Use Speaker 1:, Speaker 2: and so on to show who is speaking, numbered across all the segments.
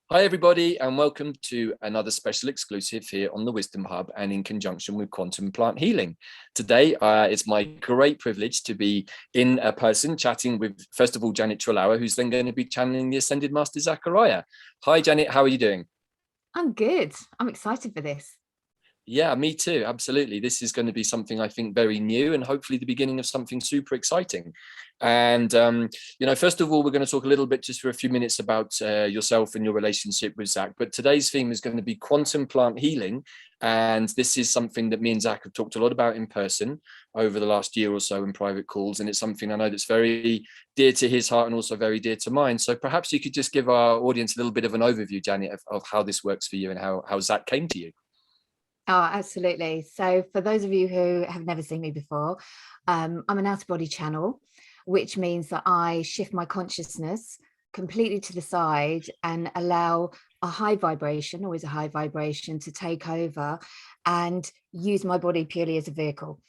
Speaker 1: Hi, everybody, and welcome to another special exclusive here on the Wisdom Hub and in conjunction with Quantum Plant Healing. Today, it's my great privilege to be in person chatting with, first of all, Janet Treloar, who's then going to be channeling the Ascended Master Zacharia. Hi, Janet, how are you doing?
Speaker 2: I'm good. I'm excited for this.
Speaker 1: Yeah, me too. Absolutely. This is going to be something I think very new and hopefully the beginning of something super exciting. And, first of all, we're going to talk a little bit just for a few minutes about yourself and your relationship with Zac. But today's theme is going to be quantum plant healing. And this is something that me and Zac have talked a lot about in person over the last year or so in private calls. And it's something I know that's very dear to his heart and also very dear to mine. So perhaps you could just give our audience a little bit of an overview, Janet, of how this works for you and how Zac came to you.
Speaker 2: Oh, absolutely. So for those of you who have never seen me before, I'm an out-of-body channel, which means that I shift my consciousness completely to the side and allow a high vibration, always a high vibration, to take over and use my body purely as a vehicle.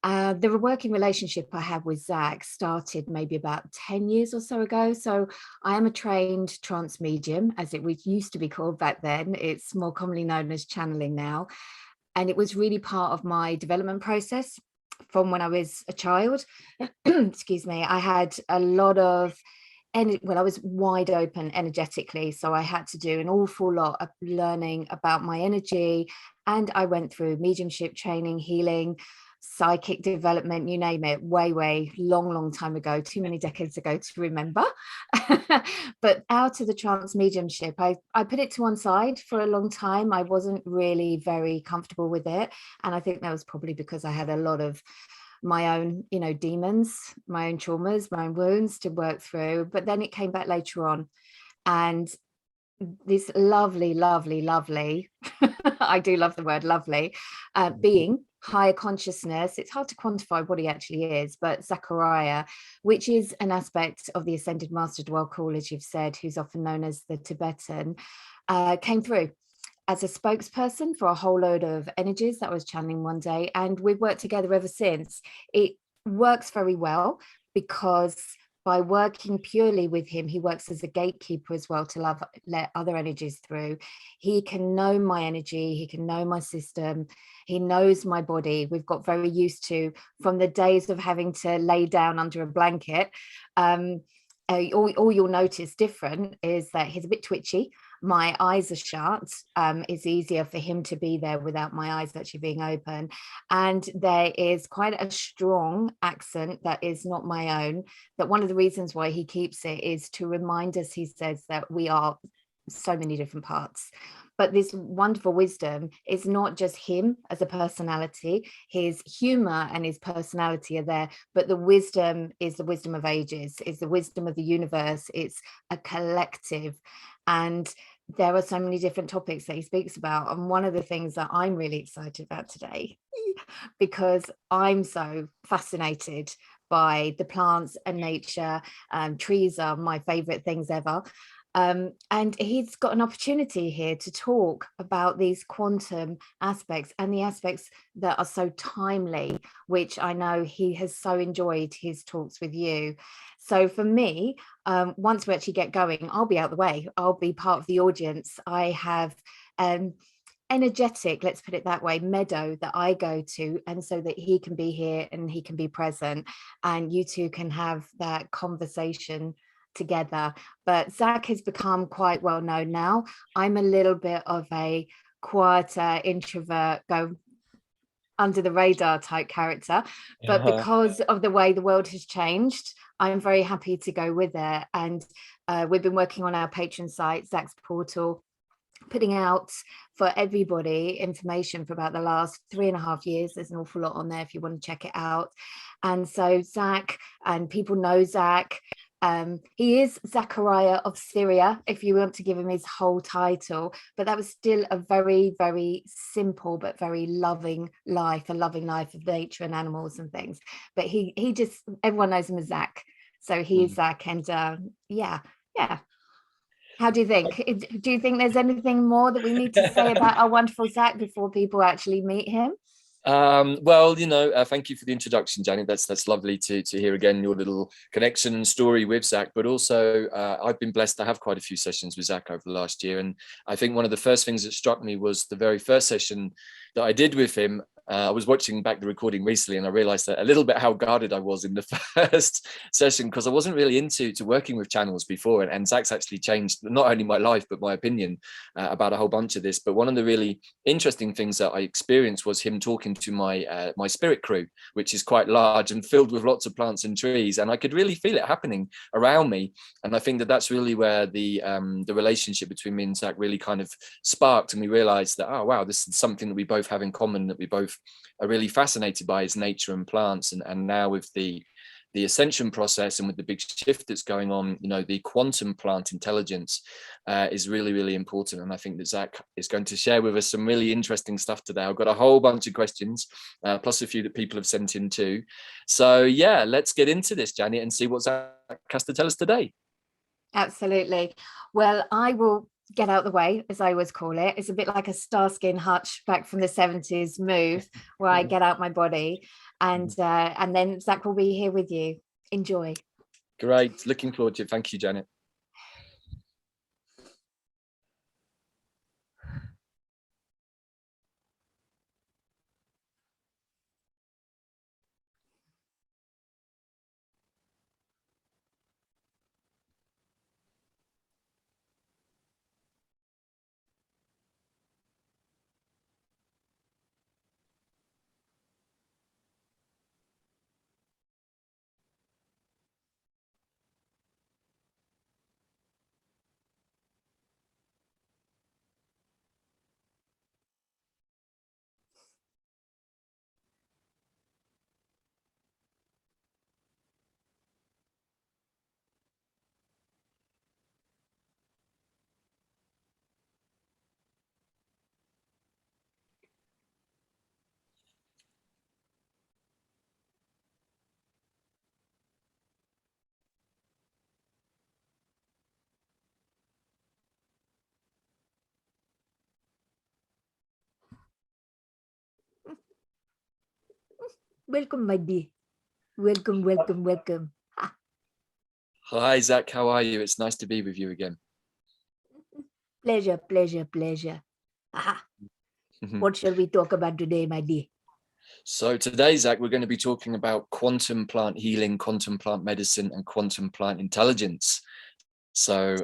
Speaker 2: The working relationship I have with Zac started maybe about 10 years or so ago. So I am a trained trance medium, as it used to be called back then. It's more commonly known as channeling now. And it was really part of my development process from when I was a child. Excuse me. I had a lot of I was wide open energetically. So I had to do an awful lot of learning about my energy. And I went through mediumship training, healing, psychic development, you name it, way long time ago, too many decades ago to remember. But out of the trance mediumship, I put it to one side for a long time. I wasn't really very comfortable with it, and I think that was probably because I had a lot of my own demons, my own traumas, my own wounds to work through. But then it came back later on, and this lovely I do love the word lovely, being higher consciousness. It's hard to quantify what he actually is, but Zacharia, which is an aspect of the Ascended Master Dwell Call, as you've said, who's often known as the Tibetan, came through as a spokesperson for a whole load of energies that I was channeling one day, and we've worked together ever since. It works very well because by working purely with him, he works as a gatekeeper as well to let other energies through. He can know my energy, he can know my system, he knows my body. We've got very used to, from the days of having to lay down under a blanket, all you'll notice different is that he's a bit twitchy. My eyes are shut. It's easier for him to be there without my eyes actually being open. And there is quite a strong accent that is not my own. That one of the reasons why he keeps it is to remind us, he says, that we are so many different parts. But this wonderful wisdom is not just him as a personality. His humor and his personality are there, but the wisdom is the wisdom of ages, is the wisdom of the universe. It's a collective. And there are so many different topics that he speaks about. And one of the things that I'm really excited about today, because I'm so fascinated by the plants and nature, trees are my favorite things ever. And he's got an opportunity here to talk about these quantum aspects and the aspects that are so timely, which I know he has so enjoyed his talks with you. So for me, once we actually get going, I'll be out the way. I'll be part of the audience. I have energetic, let's put it that way, meadow that I go to, and so that he can be here and he can be present, and you two can have that conversation together. But Zac has become quite well known now. I'm a little bit of a quieter introvert, go under the radar type character, but because of the way the world has changed, I'm very happy to go with it. And we've been working on our patron site, Zac's portal, putting out for everybody information for about the last 3.5 years. There's an awful lot on there if you want to check it out. And so Zac, and people know Zac, he is Zacharia of Syria, if you want to give him his whole title, but that was still a very simple but very loving life, a loving life of nature and animals and things. But he just, everyone knows him as Zac, so he is Zac. And yeah. How do you think? Do you think there's anything more that we need to say about our wonderful Zac before people actually meet him?
Speaker 1: Well, thank you for the introduction, Janet. That's lovely to hear again your little connection and story with Zac. But also, I've been blessed to have quite a few sessions with Zac over the last year, and I think one of the first things that struck me was the very first session that I did with him. I was watching back the recording recently, and I realized that a little bit how guarded I was in the first session, because I wasn't really into working with channels before. And Zac's actually changed not only my life but my opinion about a whole bunch of this. But one of the really interesting things that I experienced was him talking to my my spirit crew, which is quite large and filled with lots of plants and trees, and I could really feel it happening around me. And I think that that's really where the relationship between me and Zac really kind of sparked, and we realized that, oh wow, this is something that we both have in common, that we both are really fascinated by, is nature and plants. And now with the ascension process and with the big shift that's going on, the quantum plant intelligence is really, really important. And I think that Zac is going to share with us some really interesting stuff today. I've got a whole bunch of questions, plus a few that people have sent in too. So yeah, let's get into this, Janet, and see what Zac has to tell us today.
Speaker 2: Absolutely. Well, I will get out the way, as I always call it. It's a bit like a Starsky and Hutch back from the 70s move, where I get out my body, and then Zac will be here with you. Enjoy.
Speaker 1: Great. Looking forward to it. Thank you, Janet.
Speaker 2: Welcome, my dear. Welcome, welcome, welcome.
Speaker 1: Hi, Zac. How are you? It's nice to be with you again.
Speaker 2: Pleasure, pleasure, pleasure. What shall we talk about today, my dear?
Speaker 1: So today, Zac, we're going to be talking about quantum plant healing, quantum plant medicine, and quantum plant intelligence. So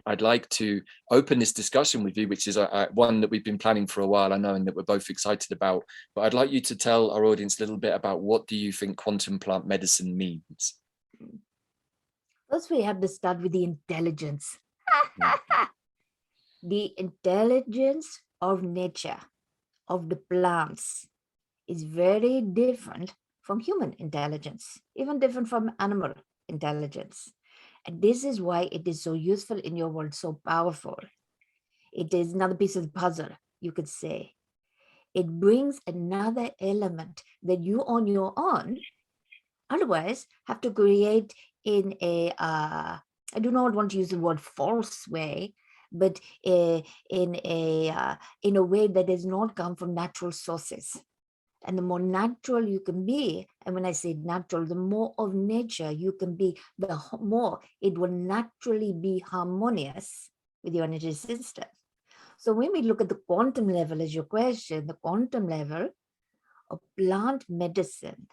Speaker 1: I'd like to open this discussion with you, which is one that we've been planning for a while, I know, and that we're both excited about. But I'd like you to tell our audience a little bit about what do you think quantum plant medicine means?
Speaker 2: First, we have to start with the intelligence. The intelligence of nature, of the plants, is very different from human intelligence, even different from animal intelligence. And this is why it is so useful in your world, so powerful. It is another piece of the puzzle, you could say. It brings another element that you on your own otherwise have to create in a, I do not want to use the word false way, but in a way that does not come from natural sources. And the more natural you can be, and when I say natural, the more of nature you can be, the more it will naturally be harmonious with your energy system. So when we look at the quantum level as your question, the quantum level of plant medicine,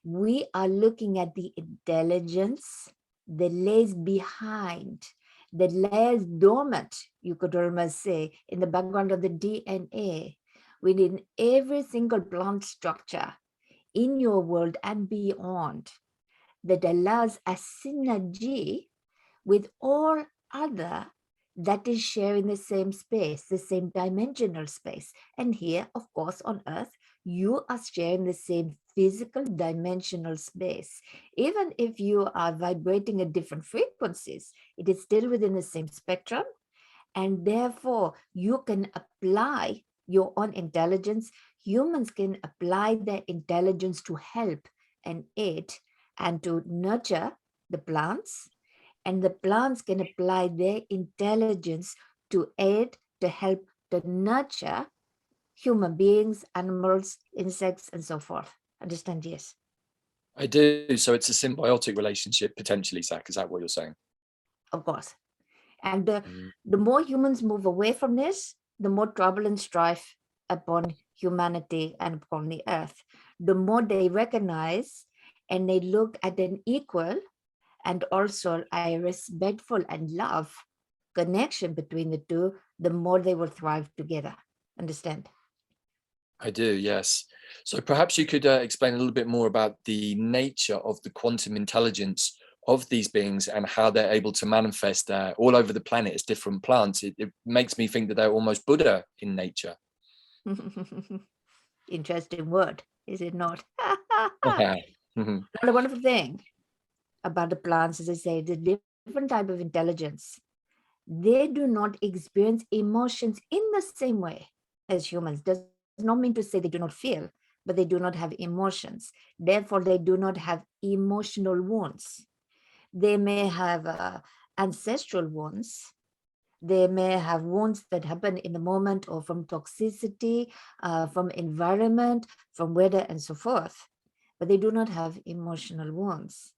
Speaker 2: we are looking at the intelligence that lays behind, that lays dormant, you could almost say, in the background of the DNA, within every single plant structure in your world and beyond, that allows a synergy with all other that is sharing the same space, the same dimensional space. And here, of course, on Earth, you are sharing the same physical dimensional space. Even if you are vibrating at different frequencies, it is still within the same spectrum. And therefore, you can apply your own intelligence. Humans can apply their intelligence to help and aid and to nurture the plants. And the plants can apply their intelligence to aid, to help, to nurture human beings, animals, insects, and so forth. Understand? Yes.
Speaker 1: I do. So it's a symbiotic relationship potentially, Zac. Is that what you're saying?
Speaker 2: Of course. And the more humans move away from this, the more trouble and strife upon humanity and upon the earth. The more they recognize and they look at an equal and also a respectful and love connection between the two, the more they will thrive together. Understand?
Speaker 1: I do, yes. So perhaps you could explain a little bit more about the nature of the quantum intelligence of these beings and how they're able to manifest all over the planet as different plants. It makes me think that they're almost Buddha in nature.
Speaker 2: Interesting word, is it not?
Speaker 1: Mhm.
Speaker 2: The wonderful thing about the plants, as I say, the different type of intelligence. They do not experience emotions in the same way as humans. Does not mean to say they do not feel, but they do not have emotions. Therefore, they do not have emotional wounds. They may have ancestral wounds. They may have wounds that happen in the moment or from toxicity, from environment, from weather, and so forth. But they do not have emotional wounds.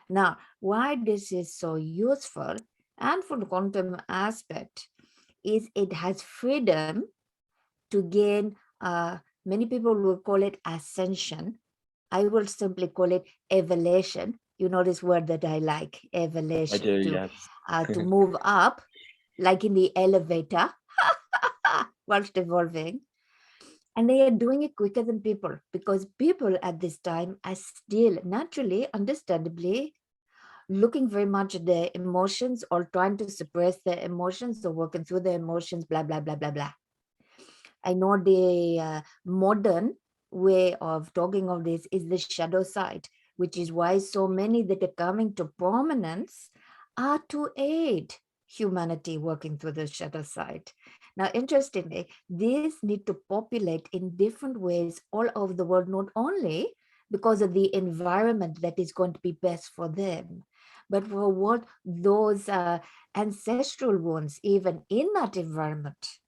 Speaker 2: Now, why this is so useful and for the quantum aspect is it has freedom to gain, many people will call it ascension. I will simply call it evolution. You know this word that I like,
Speaker 1: I
Speaker 2: evolution,
Speaker 1: do, yes.
Speaker 2: to move up, like in the elevator, whilst evolving. And they are doing it quicker than people because people at this time are still naturally, understandably, looking very much at their emotions or trying to suppress their emotions or working through their emotions, blah, blah, blah, blah, blah. I know the modern way of talking of this is the shadow side, which is why so many that are coming to prominence are to aid humanity working through the shadow side. Now, interestingly, these need to populate in different ways all over the world, not only because of the environment that is going to be best for them, but for what those ancestral wounds, even in that environment,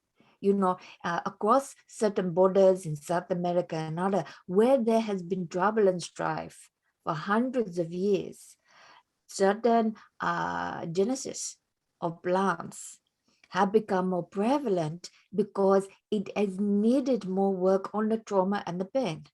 Speaker 2: you know, across certain borders in South America and other, where there has been trouble and strife for hundreds of years, certain genesis of plants have become more prevalent because it has needed more work on the trauma and the pain.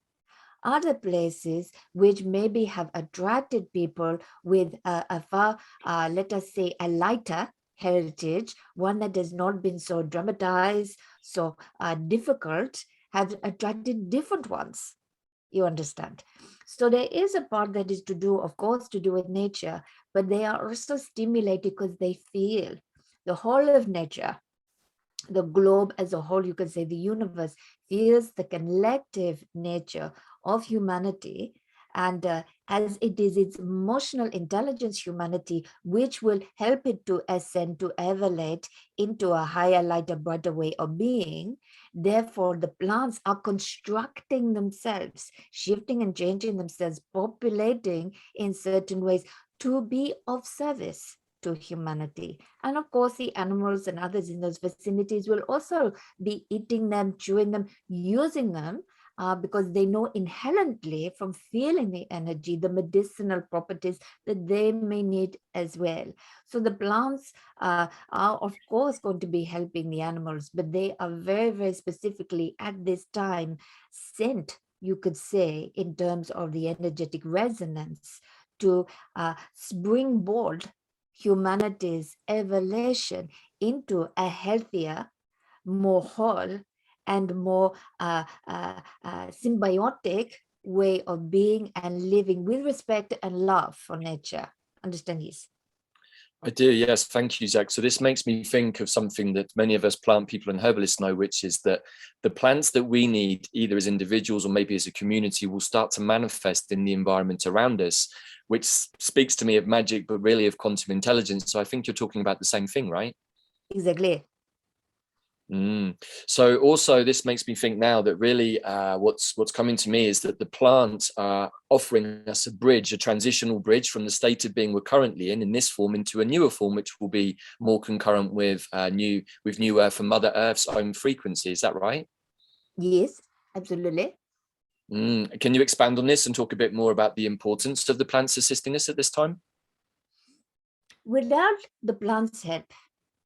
Speaker 2: Other places which maybe have attracted people with a far, let us say, a lighter heritage, one that has not been so dramatized, so difficult, have attracted different ones. You understand? So there is a part that is to do, of course, to do with nature, but they are also stimulated because they feel the whole of nature, the globe as a whole, you can say the universe, feels the collective nature of humanity. And as it is its emotional intelligence, humanity, which will help it to ascend, to elevate into a higher, lighter, brighter way of being. Therefore, the plants are constructing themselves, shifting and changing themselves, populating in certain ways to be of service to humanity. And of course, the animals and others in those vicinities will also be eating them, chewing them, using them, because they know inherently from feeling the energy, the medicinal properties that they may need as well. So the plants are of course going to be helping the animals, but they are very, very specifically at this time sent, you could say, in terms of the energetic resonance to springboard humanity's evolution into a healthier, more whole, and more symbiotic way of being and living with respect and love for nature. Understand this?
Speaker 1: I do, yes. Thank you, Zac. So this makes me think of something that many of us plant people and herbalists know, which is that the plants that we need, either as individuals or maybe as a community, will start to manifest in the environment around us, which speaks to me of magic, but really of quantum intelligence. So I think you're talking about the same thing, right?
Speaker 2: Exactly.
Speaker 1: So also this makes me think now that really what's coming to me is that the plants are offering us a bridge, a transitional bridge from the state of being we're currently in this form into a newer form, which will be more concurrent with new Earth and Mother Earth's own frequency. Is that right?
Speaker 2: Yes, absolutely.
Speaker 1: Can you expand on this and talk a bit more about the importance of the plants assisting us at this time?
Speaker 2: Without the plant's help,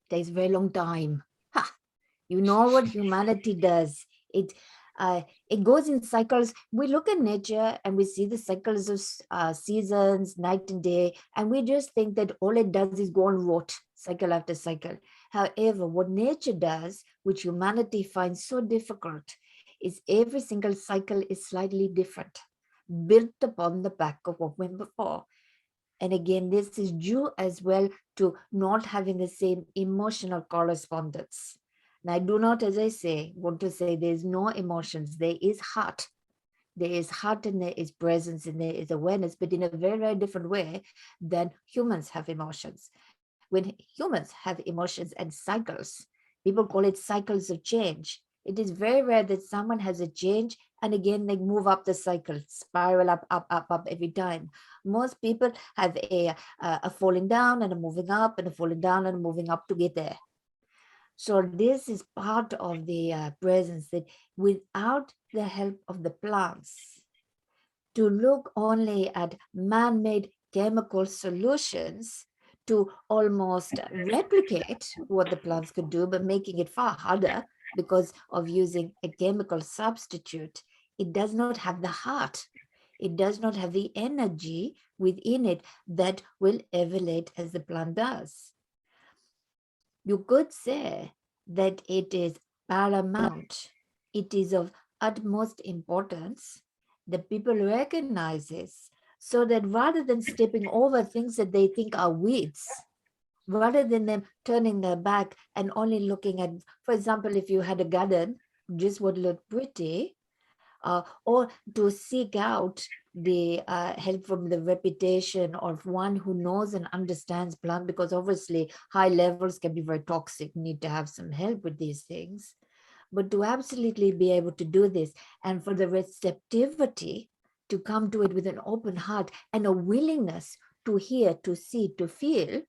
Speaker 2: takes a very long time. Ha! You know what humanity does. It goes in cycles. We look at nature and we see the cycles of seasons, night and day, and we just think that all it does is go on rot, cycle after cycle. However, what nature does, which humanity finds so difficult, is every single cycle is slightly different, built upon the back of what went before. And again, this is due as well to not having the same emotional correspondence. And I do not, as I say, want to say there's no emotions. There is heart. There is heart and there is presence and there is awareness, but in a very, very different way than humans have emotions. When humans have emotions and cycles, people call it cycles of change. It is very rare that someone has a change and again they move up the cycle, spiral up, up, up, up every time. Most people have a falling down and a moving up and a falling down and a moving up to get there. So this is part of the presence that without the help of the plants, to look only at man-made chemical solutions to almost replicate what the plants could do, but making it far harder because of using a chemical substitute, it does not have the heart. It does not have the energy within it that will evolve as the plant does. You could say that it is paramount. It is of utmost importance that people recognize this so that rather than stepping over things that they think are weeds, rather than them turning their back and only looking at, for example, if you had a garden, just would look pretty, or to seek out the help from the reputation of one who knows and understands plant, because obviously high levels can be very toxic, need to have some help with these things. But to absolutely be able to do this and for the receptivity to come to it with an open heart and a willingness to hear, to see, to feel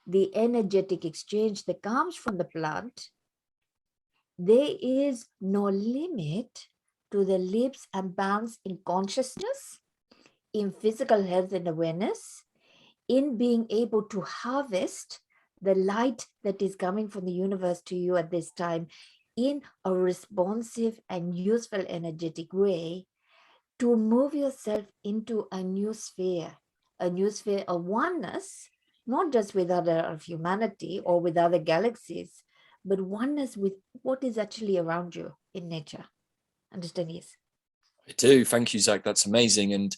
Speaker 2: the energetic exchange that comes from the plant, there is no limit to the leaps and bounds in consciousness, in physical health and awareness, in being able to harvest the light that is coming from the universe to you at this time in a responsive and useful energetic way, to move yourself into a new sphere of oneness, not just with other of humanity or with other galaxies, but oneness with what is actually around you in nature. Understand? Yes.
Speaker 1: I do. Thank you, Zac. That's amazing. And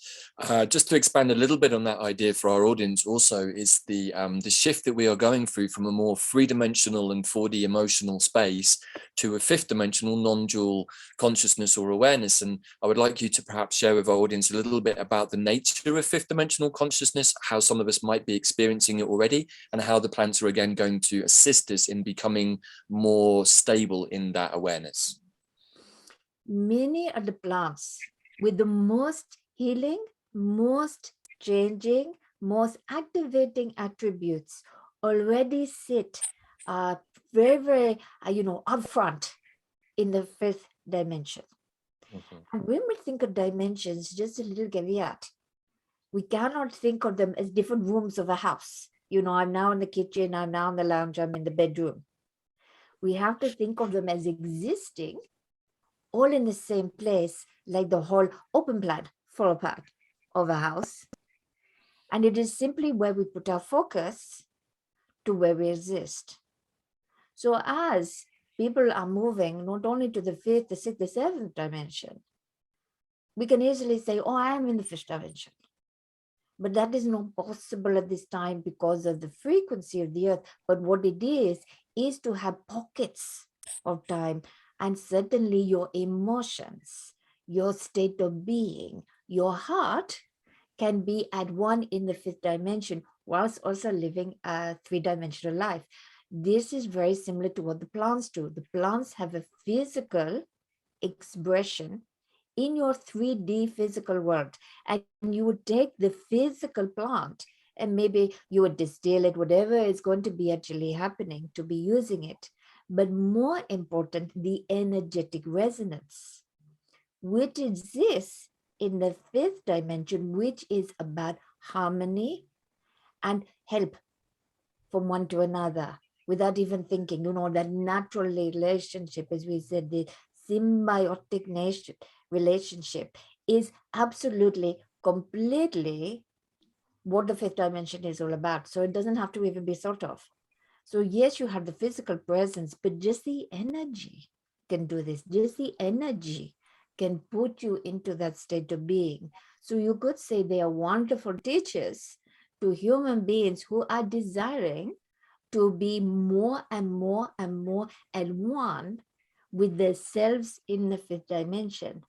Speaker 1: just to expand a little bit on that idea for our audience also is the shift that we are going through from a more three-dimensional and 4D emotional space to a fifth-dimensional non-dual consciousness or awareness. And I would like you to perhaps share with our audience a little bit about the nature of fifth-dimensional consciousness, how some of us might be experiencing it already, and how the plants are again going to assist us in becoming more stable in that awareness.
Speaker 2: Many are the plants with the most healing, most changing, most activating attributes already sit very, very, upfront in the fifth dimension. And when we think of dimensions, just a little caveat, we cannot think of them as different rooms of a house. I'm now in the kitchen, I'm now in the lounge, I'm in the bedroom. We have to think of them as existing all in the same place, like the whole open plan floor plan of a house. And it is simply where we put our focus to where we exist. So as people are moving not only to the fifth, the sixth, the seventh dimension, we can easily say, oh, I am in the fifth dimension. But that is not possible at this time because of the frequency of the earth. But what it is to have pockets of time. And certainly your emotions, your state of being, your heart can be at one in the fifth dimension whilst also living a three-dimensional life. This is very similar to what the plants do. The plants have a physical expression in your 3D physical world. And you would take the physical plant and maybe you would distill it, whatever is going to be actually happening to be using it. but more important, the energetic resonance, which exists in the fifth dimension, which is about harmony and help from one to another without even thinking, that natural relationship, as we said, the symbiotic relationship is absolutely, completely what the fifth dimension is all about. So it doesn't have to even be thought of. So yes, you have the physical presence, but just the energy can do this. Just the energy can put you into that state of being. So you could say they are wonderful teachers to human beings who are desiring to be more and more and more at one with themselves in the fifth dimension.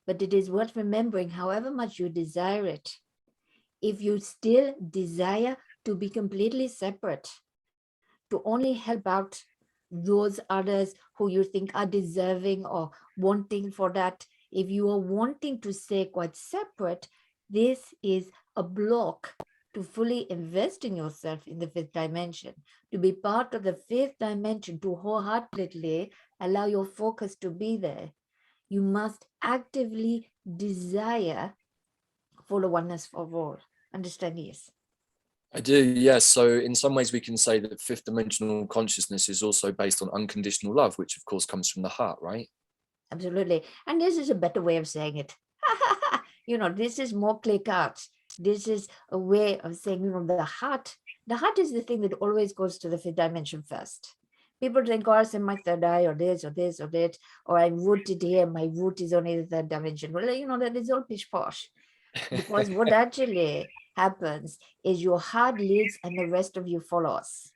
Speaker 2: But it is worth remembering, however much you desire it, if you still desire to be completely separate, to only help out those others who you think are deserving or wanting for that, if you are wanting to stay quite separate, this is a block to fully invest in yourself in the fifth dimension, to be part of the fifth dimension, to wholeheartedly allow your focus to be there. You must actively desire for the oneness of all. Understand? Yes.
Speaker 1: I do, yes. So in some ways we can say that fifth dimensional consciousness is also based on unconditional love, which of course comes from the heart, right?
Speaker 2: Absolutely. And this is a better way of saying it. This is more clear cut. This is a way of saying, the heart is the thing that always goes to the fifth dimension first. People think, oh, I in my third eye, or this, or this, or that, or I'm rooted here, my root is only the third dimension. Well, that is all pish posh. Because what actually happens is your heart leads and the rest of you follows.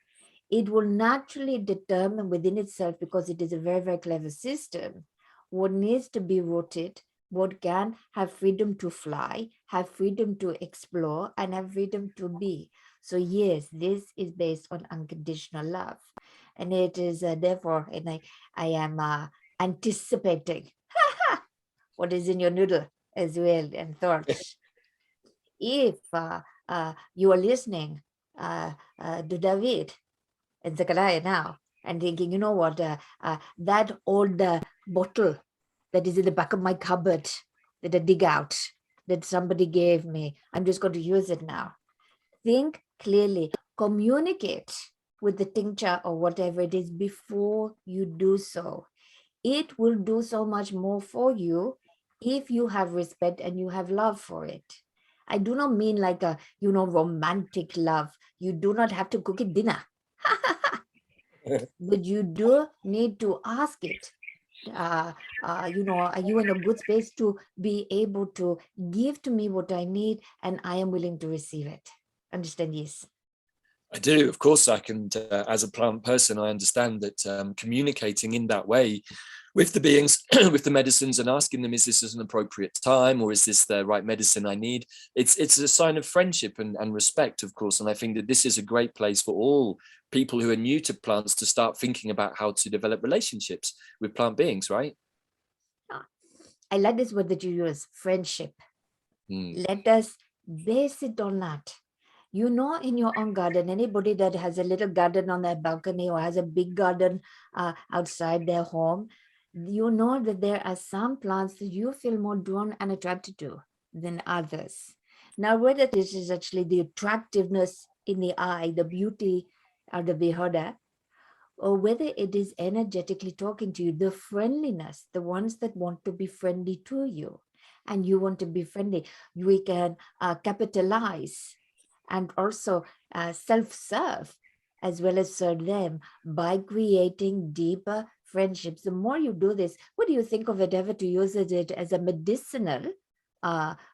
Speaker 2: It will naturally determine within itself, because it is a very, very clever system, what needs to be rooted, what can have freedom to fly, have freedom to explore, and have freedom to be. So yes, this is based on unconditional love. And it is therefore, and I am anticipating what is in your noodle as well, and thoughts. If you are listening to Davyd and Zacharia now and thinking, you know what, that old bottle that is in the back of my cupboard that I dig out, that somebody gave me, I'm just going to use it now. Think clearly, communicate with the tincture or whatever it is before you do so. It will do so much more for you if you have respect and you have love for it. I do not mean like a, romantic love. You do not have to cook it dinner. But you do need to ask it. Are you in a good space to be able to give to me what I need, and I am willing to receive it? Understand? Yes.
Speaker 1: I do, of course, Zac. And as a plant person, I understand that communicating in that way with the beings, with the medicines, and asking them, is this an appropriate time, or is this the right medicine I need? It's a sign of friendship and respect, of course. And I think that this is a great place for all people who are new to plants to start thinking about how to develop relationships with plant beings, right?
Speaker 2: I like this word that you use, friendship. Let us base it on that. In your own garden, anybody that has a little garden on their balcony or has a big garden outside their home, you know that there are some plants that you feel more drawn and attracted to than others. Now, whether this is actually the attractiveness in the eye, the beauty of the beholder, or whether it is energetically talking to you, the friendliness, the ones that want to be friendly to you, and you want to be friendly, we can capitalize and also self-serve as well as serve them by creating deeper friendships. The more you do this, what do you think of it ever to use it as a medicinal, a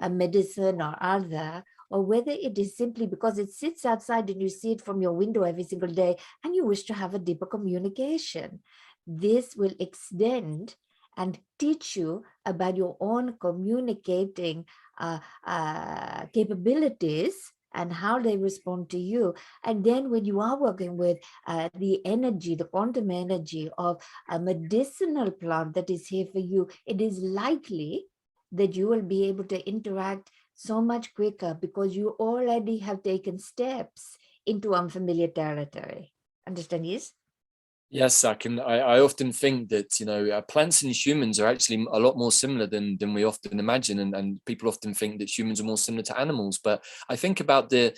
Speaker 2: medicine or other, or whether it is simply because it sits outside and you see it from your window every single day and you wish to have a deeper communication? This will extend and teach you about your own communicating capabilities and how they respond to you. And then when you are working with the energy, the quantum energy of a medicinal plant that is here for you, it is likely that you will be able to interact so much quicker because you already have taken steps into unfamiliar territory. Understand? Yes?
Speaker 1: Yes, Zach, and I often think that, you know, plants and humans are actually a lot more similar than we often imagine, and people often think that humans are more similar to animals. But I think about the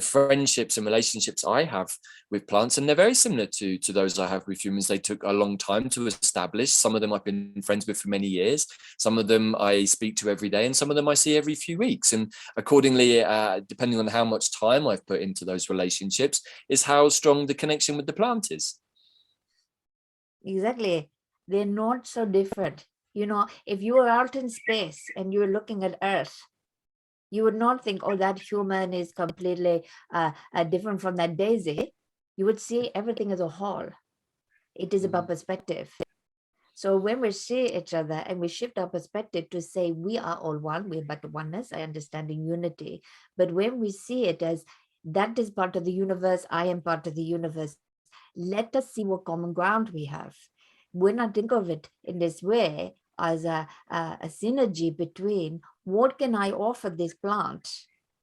Speaker 1: friendships and relationships I have with plants, and they're very similar to those I have with humans. They took a long time to establish. Some of them I've been friends with for many years. Some of them I speak to every day, and some of them I see every few weeks. And accordingly, depending on how much time I've put into those relationships, is how strong the connection with the plant is.
Speaker 2: Exactly. They're not so different. You know, if you were out in space and you were looking at Earth, you would not think, oh, that human is completely different from that daisy. You would see everything as a whole. It is about perspective. So when we see each other and we shift our perspective to say we are all one, we're but oneness, I understand in unity. But when we see it as that is part of the universe, I am part of the universe, let us see what common ground we have. When I think of it in this way, as a synergy between what can I offer this plant?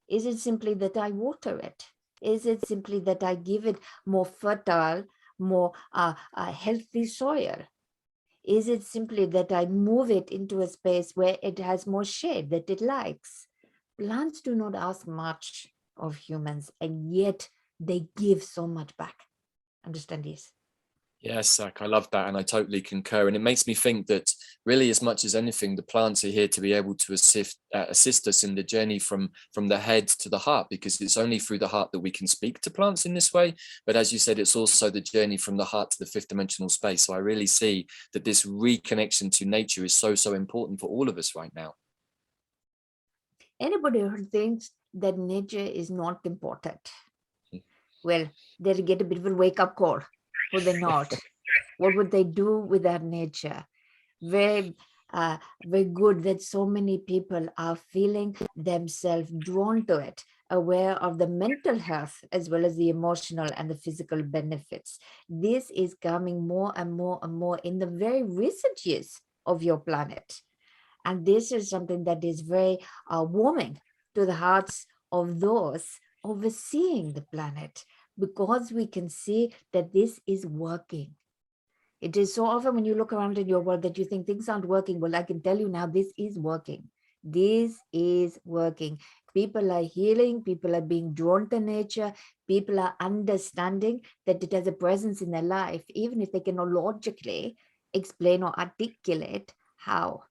Speaker 2: Is it simply that I water it? Is it simply that I give it more fertile, more healthy soil? Is it simply that I move it into a space where it has more shade that it likes? Plants do not ask much of humans, and yet they give so much back. Understand this?
Speaker 1: Yes, Zach, I love that, and I totally concur. And it makes me think that really, as much as anything, the plants are here to be able to assist us in the journey from the head to the heart, because it's only through the heart that we can speak to plants in this way. But as you said, it's also the journey from the heart to the fifth dimensional space. So I really see that this reconnection to nature is so important for all of us right now.
Speaker 2: Anybody who thinks that nature is not important, well, they'll get a bit of a wake-up call. Would they not? What would they do with that nature? Very, very good that so many people are feeling themselves drawn to it, aware of the mental health as well as the emotional and the physical benefits. This is coming more and more and more in the very recent years of your planet. And this is something that is very warming to the hearts of those overseeing the planet, because we can see that this is working. It is so often when you look around in your world that you think things aren't working. Well, I can tell you now, this is working. This is working. People are healing. People are being drawn to nature. People are understanding that it has a presence in their life, even if they cannot logically explain or articulate how.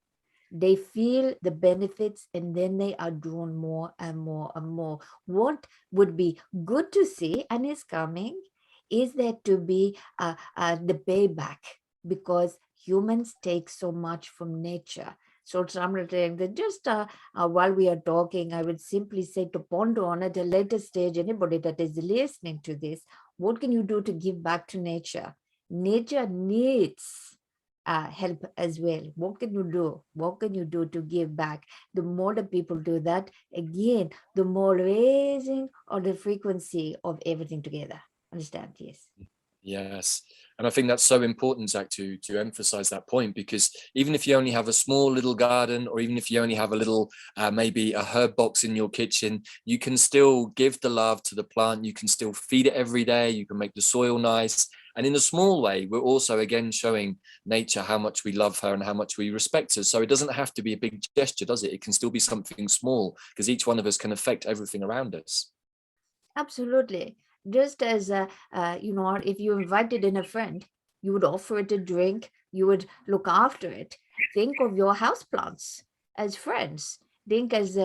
Speaker 2: They feel the benefits, and then they are drawn more and more and more. What would be good to see, and is coming, is there to be the payback, because humans take so much from nature. So something that just while we are talking, I would simply say to ponder on at a later stage, anybody that is listening to this, what can you do to give back to nature? Nature needs help as well. What can you do? What can you do to give back? The more the people do that, again, the more raising of the frequency of everything together. Understand? Yes.
Speaker 1: Yes. And I think that's so important, Zach, to emphasize that point, because even if you only have a small little garden, or even if you only have a little, maybe a herb box in your kitchen, you can still give the love to the plant. You can still feed it every day. You can make the soil nice. And in a small way, we're also, again, showing nature how much we love her and how much we respect her. So it doesn't have to be a big gesture, does it? It can still be something small, because each one of us can affect everything around us.
Speaker 2: Absolutely. Just as, if you invited in a friend, you would offer it a drink, you would look after it. Think of your houseplants as friends. Think as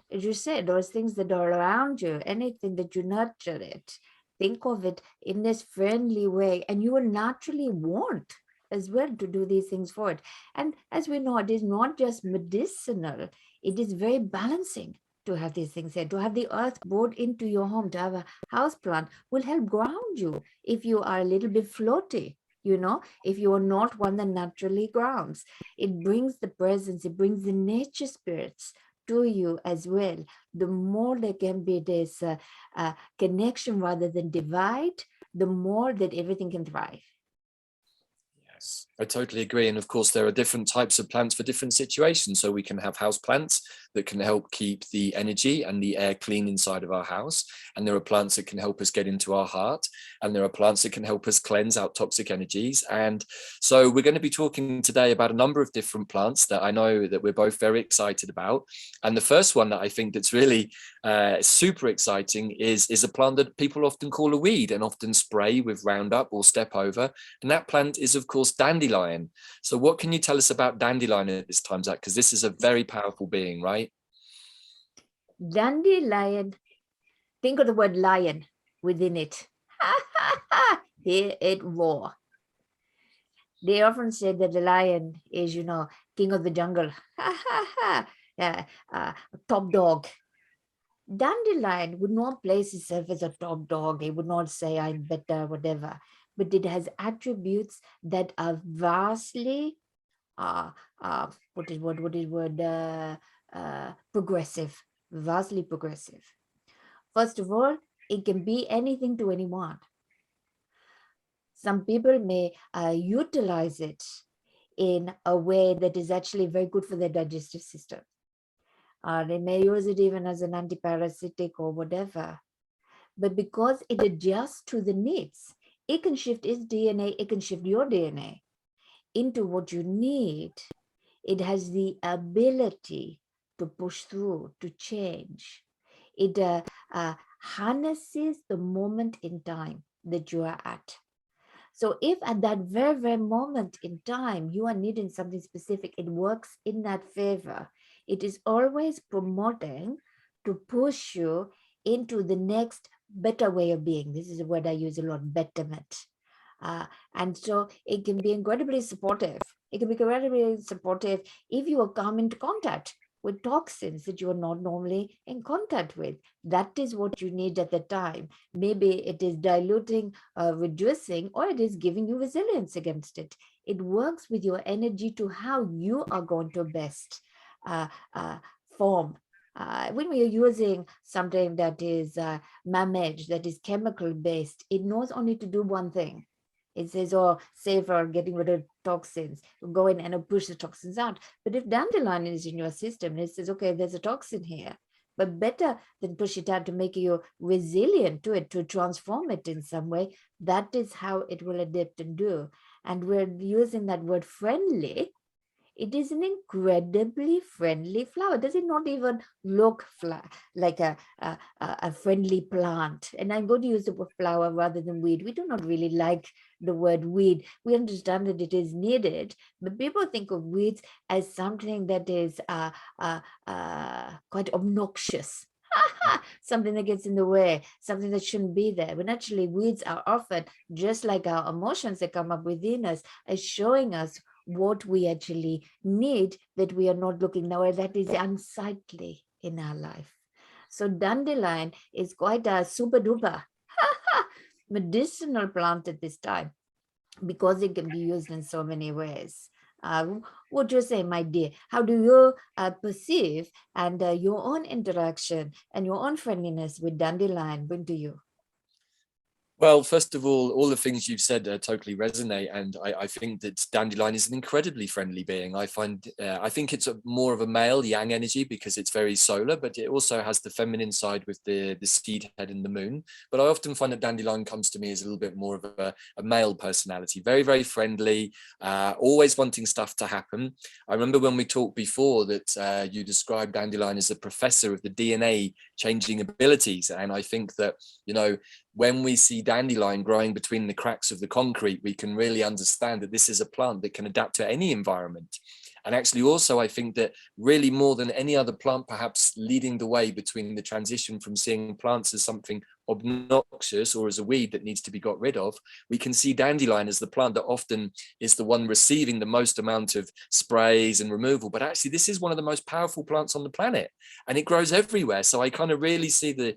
Speaker 2: you said, those things that are around you, anything that you nurture it. Think of it in this friendly way, and you will naturally want as well to do these things for it. And as we know, it is not just medicinal, it is very balancing to have these things said. To have the earth brought into your home, to have a house plant will help ground you if you are a little bit floaty, if you are not one that naturally grounds. It brings the presence, it brings the nature spirits to you as well. The more there can be this connection rather than divide, the more that everything can thrive.
Speaker 1: Yes, I totally agree. And of course, there are different types of plants for different situations. So we can have house plants that can help keep the energy and the air clean inside of our house. And there are plants that can help us get into our heart. And there are plants that can help us cleanse out toxic energies. And so we're going to be talking today about a number of different plants that I know that we're both very excited about. And the first one that I think that's really super exciting is a plant that people often call a weed and often spray with Roundup or step over. And that plant is, of course, dandelion. So what can you tell us about dandelion at this time, Zac? Because this is a very powerful being, right?
Speaker 2: Dandelion, think of the word lion within it. Hear it roar. They often say that the lion is, king of the jungle. Top dog. Dandelion would not place itself as a top dog. It would not say I'm better, whatever. But it has attributes that are vastly progressive, vastly progressive. First of all, it can be anything to anyone. Some people may utilize it in a way that is actually very good for their digestive system. They may use it even as an antiparasitic or whatever. But because it adjusts to the needs, it can shift its DNA, it can shift your DNA into what you need. It has the ability to push through, to change. It harnesses the moment in time that you are at. So if at that very, very moment in time, you are needing something specific, it works in that favor. It is always promoting to push you into the next better way of being. This is a word I use a lot, betterment. And so it can be incredibly supportive. It can be incredibly supportive if you come into contact with toxins that you are not normally in contact with. That is what you need at the time. Maybe it is diluting, reducing, or it is giving you resilience against it. It works with your energy to how you are going to best form. When we are using something that is managed, that is chemical based, it knows only to do one thing. It says, oh, safer getting rid of toxins, go in and push the toxins out. But if dandelion is in your system, and it says, okay, there's a toxin here, but better than push it out to make you resilient to it, to transform it in some way, that is how it will adapt and do. And we're using that word friendly. It is an incredibly friendly flower. Does it not even look like a friendly plant? And I'm going to use the word flower rather than weed. We do not really like the word weed. We understand that it is needed, but people think of weeds as something that is quite obnoxious. Something that gets in the way, something that shouldn't be there. When actually weeds are often just like our emotions that come up within us, as showing us what we actually need that we are not looking now, that is unsightly in our life. So dandelion is quite a super duper medicinal plant at this time because it can be used in so many ways. What do you say, my dear? How do you perceive and your own interaction and your own friendliness with dandelion bring to you?
Speaker 1: Well, first of all the things you've said totally resonate, and I think that dandelion is an incredibly friendly being. I think it's more of a male yang energy because it's very solar, but it also has the feminine side with the seed head and the moon. But I often find that dandelion comes to me as a little bit more of a male personality, very, very friendly, always wanting stuff to happen. I remember when we talked before that you described dandelion as a professor of the DNA changing abilities, and I think that, when we see dandelion growing between the cracks of the concrete, we can really understand that this is a plant that can adapt to any environment. And actually also, I think that really more than any other plant, perhaps leading the way between the transition from seeing plants as something obnoxious or as a weed that needs to be got rid of, we can see dandelion as the plant that often is the one receiving the most amount of sprays and removal. But actually, this is one of the most powerful plants on the planet, and it grows everywhere. So I kind of really see the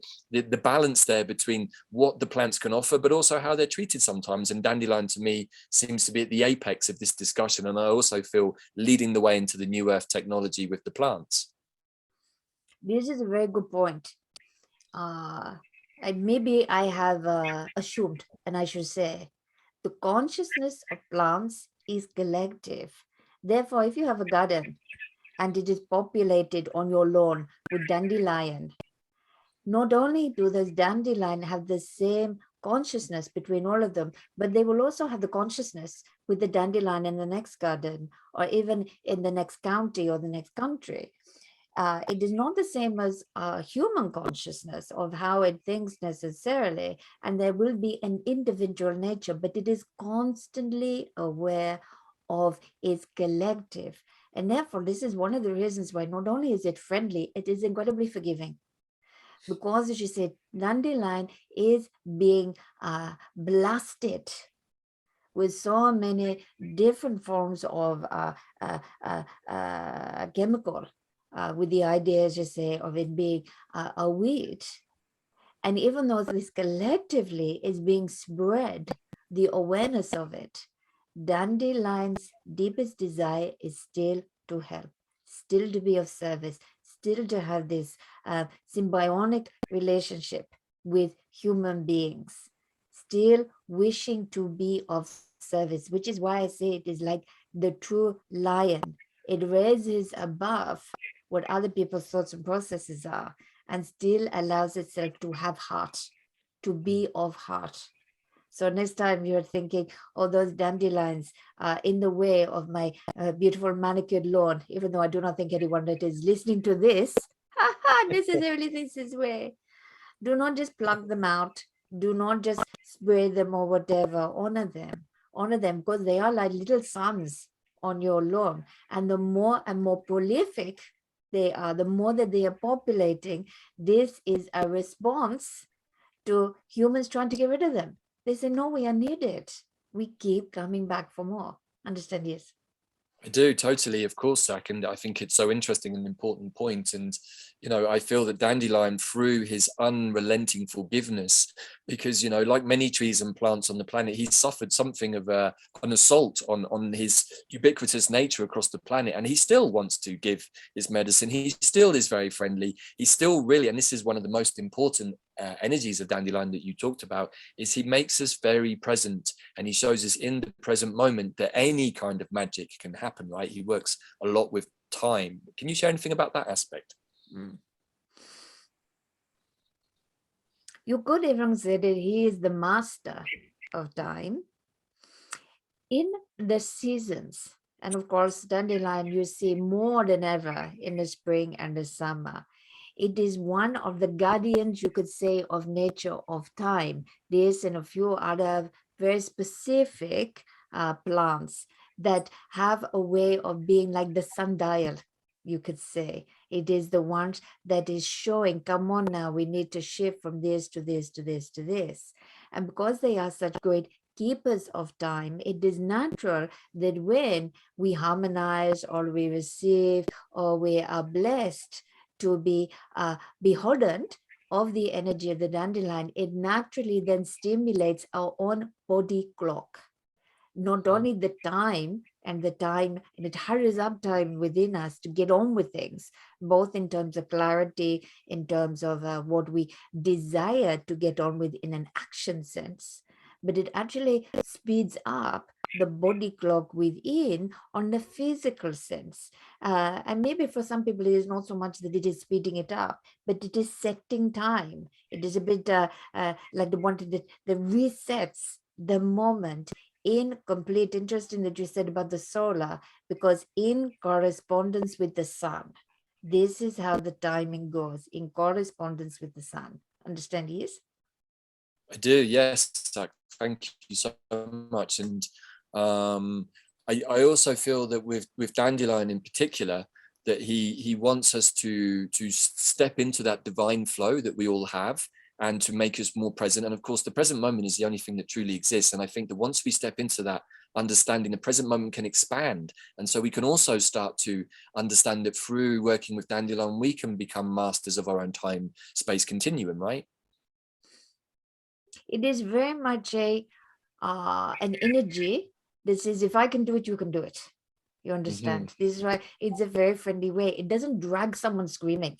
Speaker 1: balance there between what the plants can offer, but also how they're treated sometimes. And dandelion, to me, seems to be at the apex of this discussion. And I also feel leading the way into the new earth technology with the plants.
Speaker 2: This is a very good point. Maybe I have assumed, and I should say, the consciousness of plants is collective. Therefore, if you have a garden and it is populated on your lawn with dandelion. Not only do those dandelion have the same consciousness between all of them, but they will also have the consciousness with the dandelion in the next garden, or even in the next county or the next country. It is not the same as human consciousness of how it thinks necessarily, and there will be an individual nature, but it is constantly aware of its collective. And therefore, this is one of the reasons why not only is it friendly, it is incredibly forgiving. Because, as you said, dandelion is being blasted with so many different forms of chemical, with the idea, as you say, of it being a weed. And even though this collectively is being spread, the awareness of it, dandelion's deepest desire is still to help, still to be of service, still to have this symbiotic relationship with human beings, still wishing to be of service, which is why I say it is like the true lion. It raises above what other people's thoughts and processes are, and still allows itself to have heart, to be of heart. So next time you're thinking, oh, those dandelions are in the way of my beautiful manicured lawn, even though I do not think anyone that is listening to this necessarily thinks this way. Do not just pluck them out. Do not just spray them or whatever. Honor them. Honor them, because they are like little suns on your lawn. And the more and more prolific they are, the more that they are populating, this is a response to humans trying to get rid of them. They say, no, we are needed. We keep coming back for more. Understand? Yes.
Speaker 1: I do, totally, of course, Zac, and I think it's so interesting and important point. And I feel that Dandelion, through his unrelenting forgiveness, because like many trees and plants on the planet, he's suffered something of an assault on his ubiquitous nature across the planet, and he still wants to give his medicine. He still is very friendly. He's still really, and this is one of the most important energies of Dandelion that you talked about, is he makes us very present, and he shows us in the present moment that any kind of magic can happen, right? He works a lot with time. Can you share anything about that aspect?
Speaker 2: You could even say that he is the master of time in the seasons. And of course, dandelion you see more than ever in the spring and the summer. It is one of the guardians, you could say, of nature, of time. This and a few other very specific plants that have a way of being like the sundial, you could say. It is the one that is showing, come on now, we need to shift from this to this to this to this. And because they are such great keepers of time, it is natural that when we harmonize or we receive or we are blessed to be beholden of the energy of the dandelion, it naturally then stimulates our own body clock. Not only the time, and it hurries up time within us to get on with things, both in terms of clarity, in terms of what we desire to get on with in an action sense, but it actually speeds up the body clock within on the physical sense. And maybe for some people, it is not so much that it is speeding it up, but it is setting time. It is a bit like the one that resets the moment, in complete interest in that you said about the solar, because in correspondence with the sun, this is how the timing goes, in correspondence with the sun. Understand? Yes?
Speaker 1: I do, yes, Zac. Thank you so much. And I also feel that with Dandelion in particular, that he wants us to step into that divine flow that we all have, and to make us more present. And of course, the present moment is the only thing that truly exists. And I think that once we step into that understanding, the present moment can expand. And so we can also start to understand that through working with Dandelion, we can become masters of our own time space continuum, right?
Speaker 2: It is very much an energy that says, if I can do it, you can do it. You understand? This is why it's a very friendly way. It doesn't drag someone screaming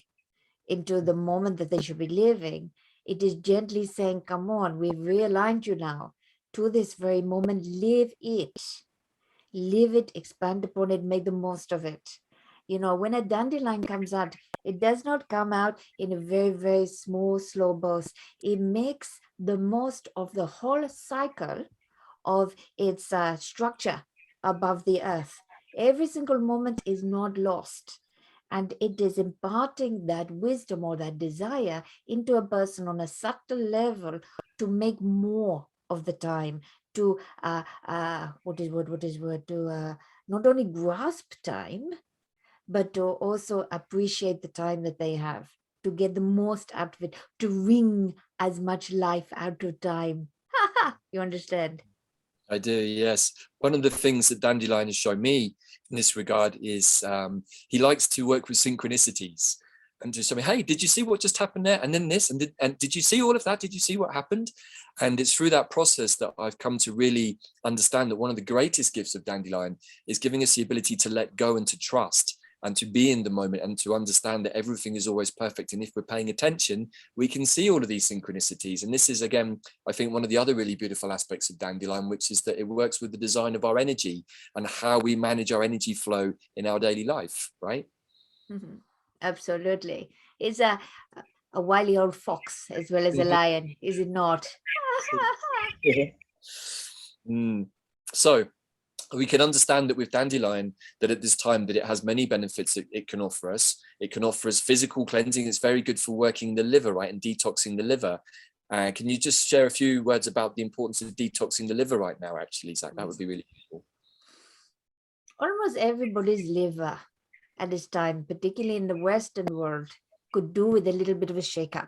Speaker 2: into the moment that they should be living. It is gently saying, come on, we've realigned you now to this very moment. Live it, expand upon it, make the most of it. when a dandelion comes out, it does not come out in a very, very small, slow burst. It makes the most of the whole cycle of its structure above the earth. Every single moment is not lost. And it is imparting that wisdom or that desire into a person on a subtle level to make more of the time, to to not only grasp time, but to also appreciate the time that they have, to get the most out of it, to wring as much life out of time. You understand?
Speaker 1: I do, yes. One of the things that Dandelion has shown me in this regard is he likes to work with synchronicities and just show me, hey, did you see what just happened there? And then this, and did you see all of that? Did you see what happened? And it's through that process that I've come to really understand that one of the greatest gifts of Dandelion is giving us the ability to let go and to trust and to be in the moment and to understand that everything is always perfect. And if we're paying attention, we can see all of these synchronicities. And this is, again, I think one of the other really beautiful aspects of Dandelion, which is that it works with the design of our energy and how we manage our energy flow in our daily life, right?
Speaker 2: Mm-hmm. Absolutely. It's a wily old fox as well as a lion, is it not?
Speaker 1: So we can understand that with Dandelion, that at this time that it has many benefits that it can offer us. It can offer us physical cleansing. It's very good for working the liver, right, and detoxing the liver. Can you just share a few words about the importance of detoxing the liver right now, actually, Zac? That would be really useful.
Speaker 2: Almost everybody's liver at this time, particularly in the Western world, could do with a little bit of a shake-up.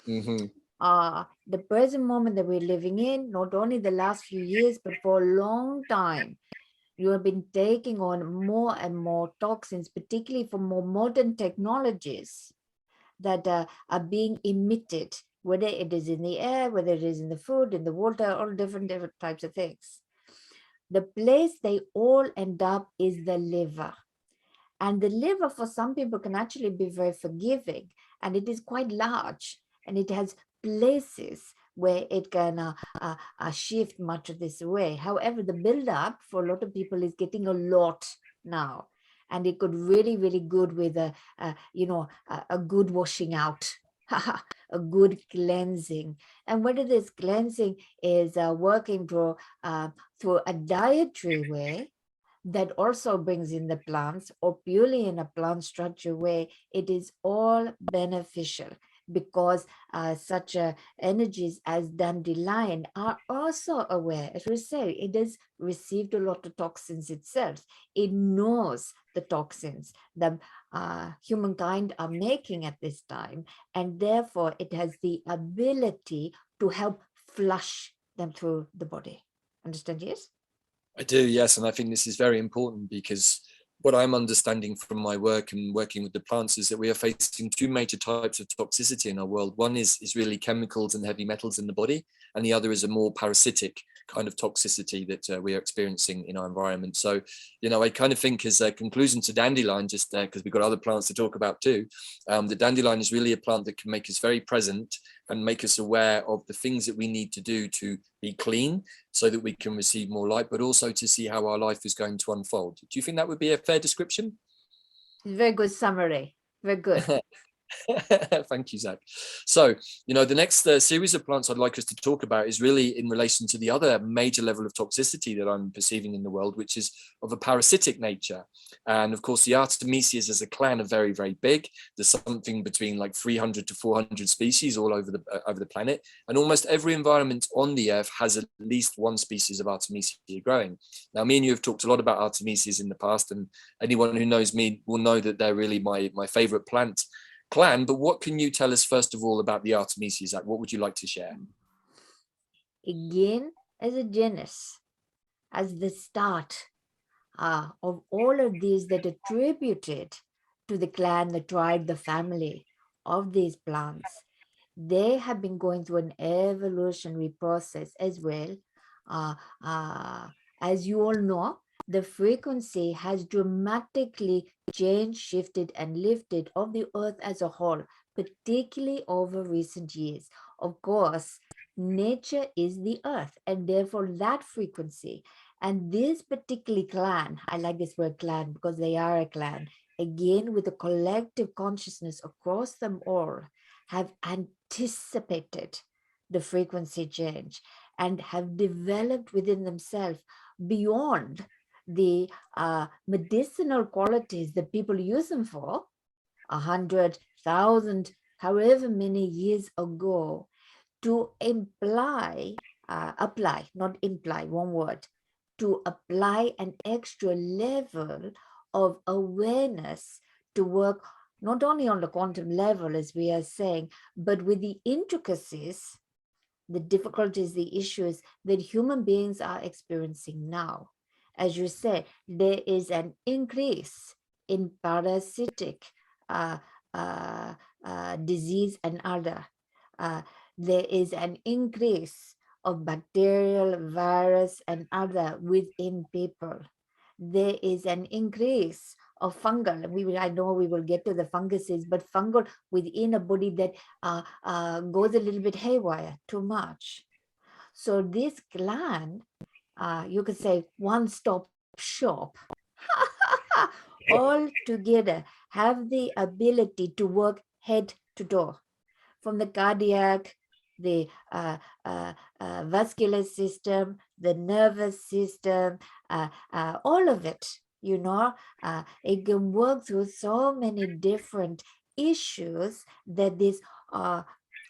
Speaker 2: The present moment that we're living in, not only the last few years, but for a long time, you have been taking on more and more toxins, particularly from more modern technologies that are being emitted, whether it is in the air, whether it is in the food, in the water, all different types of things. The place they all end up is the liver. And the liver for some people can actually be very forgiving, and it is quite large, and it has places where it can shift much of this away. However, the build-up for a lot of people is getting a lot now, and it could really, really good with a good washing out, a good cleansing. And whether this cleansing is working through a dietary way that also brings in the plants, or purely in a plant structure way, it is all beneficial, because such energies as dandelion are also aware. As we say, it has received a lot of toxins itself. It knows the toxins that humankind are making at this time, and therefore it has the ability to help flush them through the body. Understand, yes?
Speaker 1: I do, yes. And I think this is very important, because what I'm understanding from my work and working with the plants is that we are facing two major types of toxicity in our world. One is really chemicals and heavy metals in the body, and the other is a more parasitic kind of toxicity that we are experiencing in our environment. So, I kind of think, as a conclusion to Dandelion, just because we've got other plants to talk about too, the Dandelion is really a plant that can make us very present and make us aware of the things that we need to do to be clean so that we can receive more light, but also to see how our life is going to unfold. Do you think that would be a fair description?
Speaker 2: Very good summary. Very good.
Speaker 1: Thank you, Zac. So, the next series of plants I'd like us to talk about is really in relation to the other major level of toxicity that I'm perceiving in the world, which is of a parasitic nature. And of course, the Artemisias as a clan are very, very big. There's something between like 300 to 400 species all over the planet. And almost every environment on the earth has at least one species of Artemisia growing. Now, me and you have talked a lot about Artemisias in the past, and anyone who knows me will know that they're really my favorite plant clan. But what can you tell us first of all about the Artemisias? Like, what would you like to share?
Speaker 2: Again, as a genus, as the start of all of these that attributed to the clan, the tribe, the family of these plants, they have been going through an evolutionary process as well. As you all know, the frequency has dramatically changed, shifted, and lifted of the earth as a whole, particularly over recent years. Of course, nature is the earth, and therefore that frequency. And this particular clan, I like this word clan because they are a clan, again with the collective consciousness across them all, have anticipated the frequency change and have developed within themselves beyond the medicinal qualities that people use them for 100,000, however many years ago, to apply, not imply, one word, to apply an extra level of awareness to work not only on the quantum level, as we are saying, but with the intricacies, the difficulties, the issues that human beings are experiencing now. As you said, there is an increase in parasitic disease and other. There is an increase of bacterial, virus, and other within people. There is an increase of fungal. I know we will get to the funguses, but fungal within a body that goes a little bit haywire, too much. So this gland, you could say one-stop shop, all together have the ability to work head to toe, from the cardiac, the vascular system, the nervous system, all of it, it can work through so many different issues that this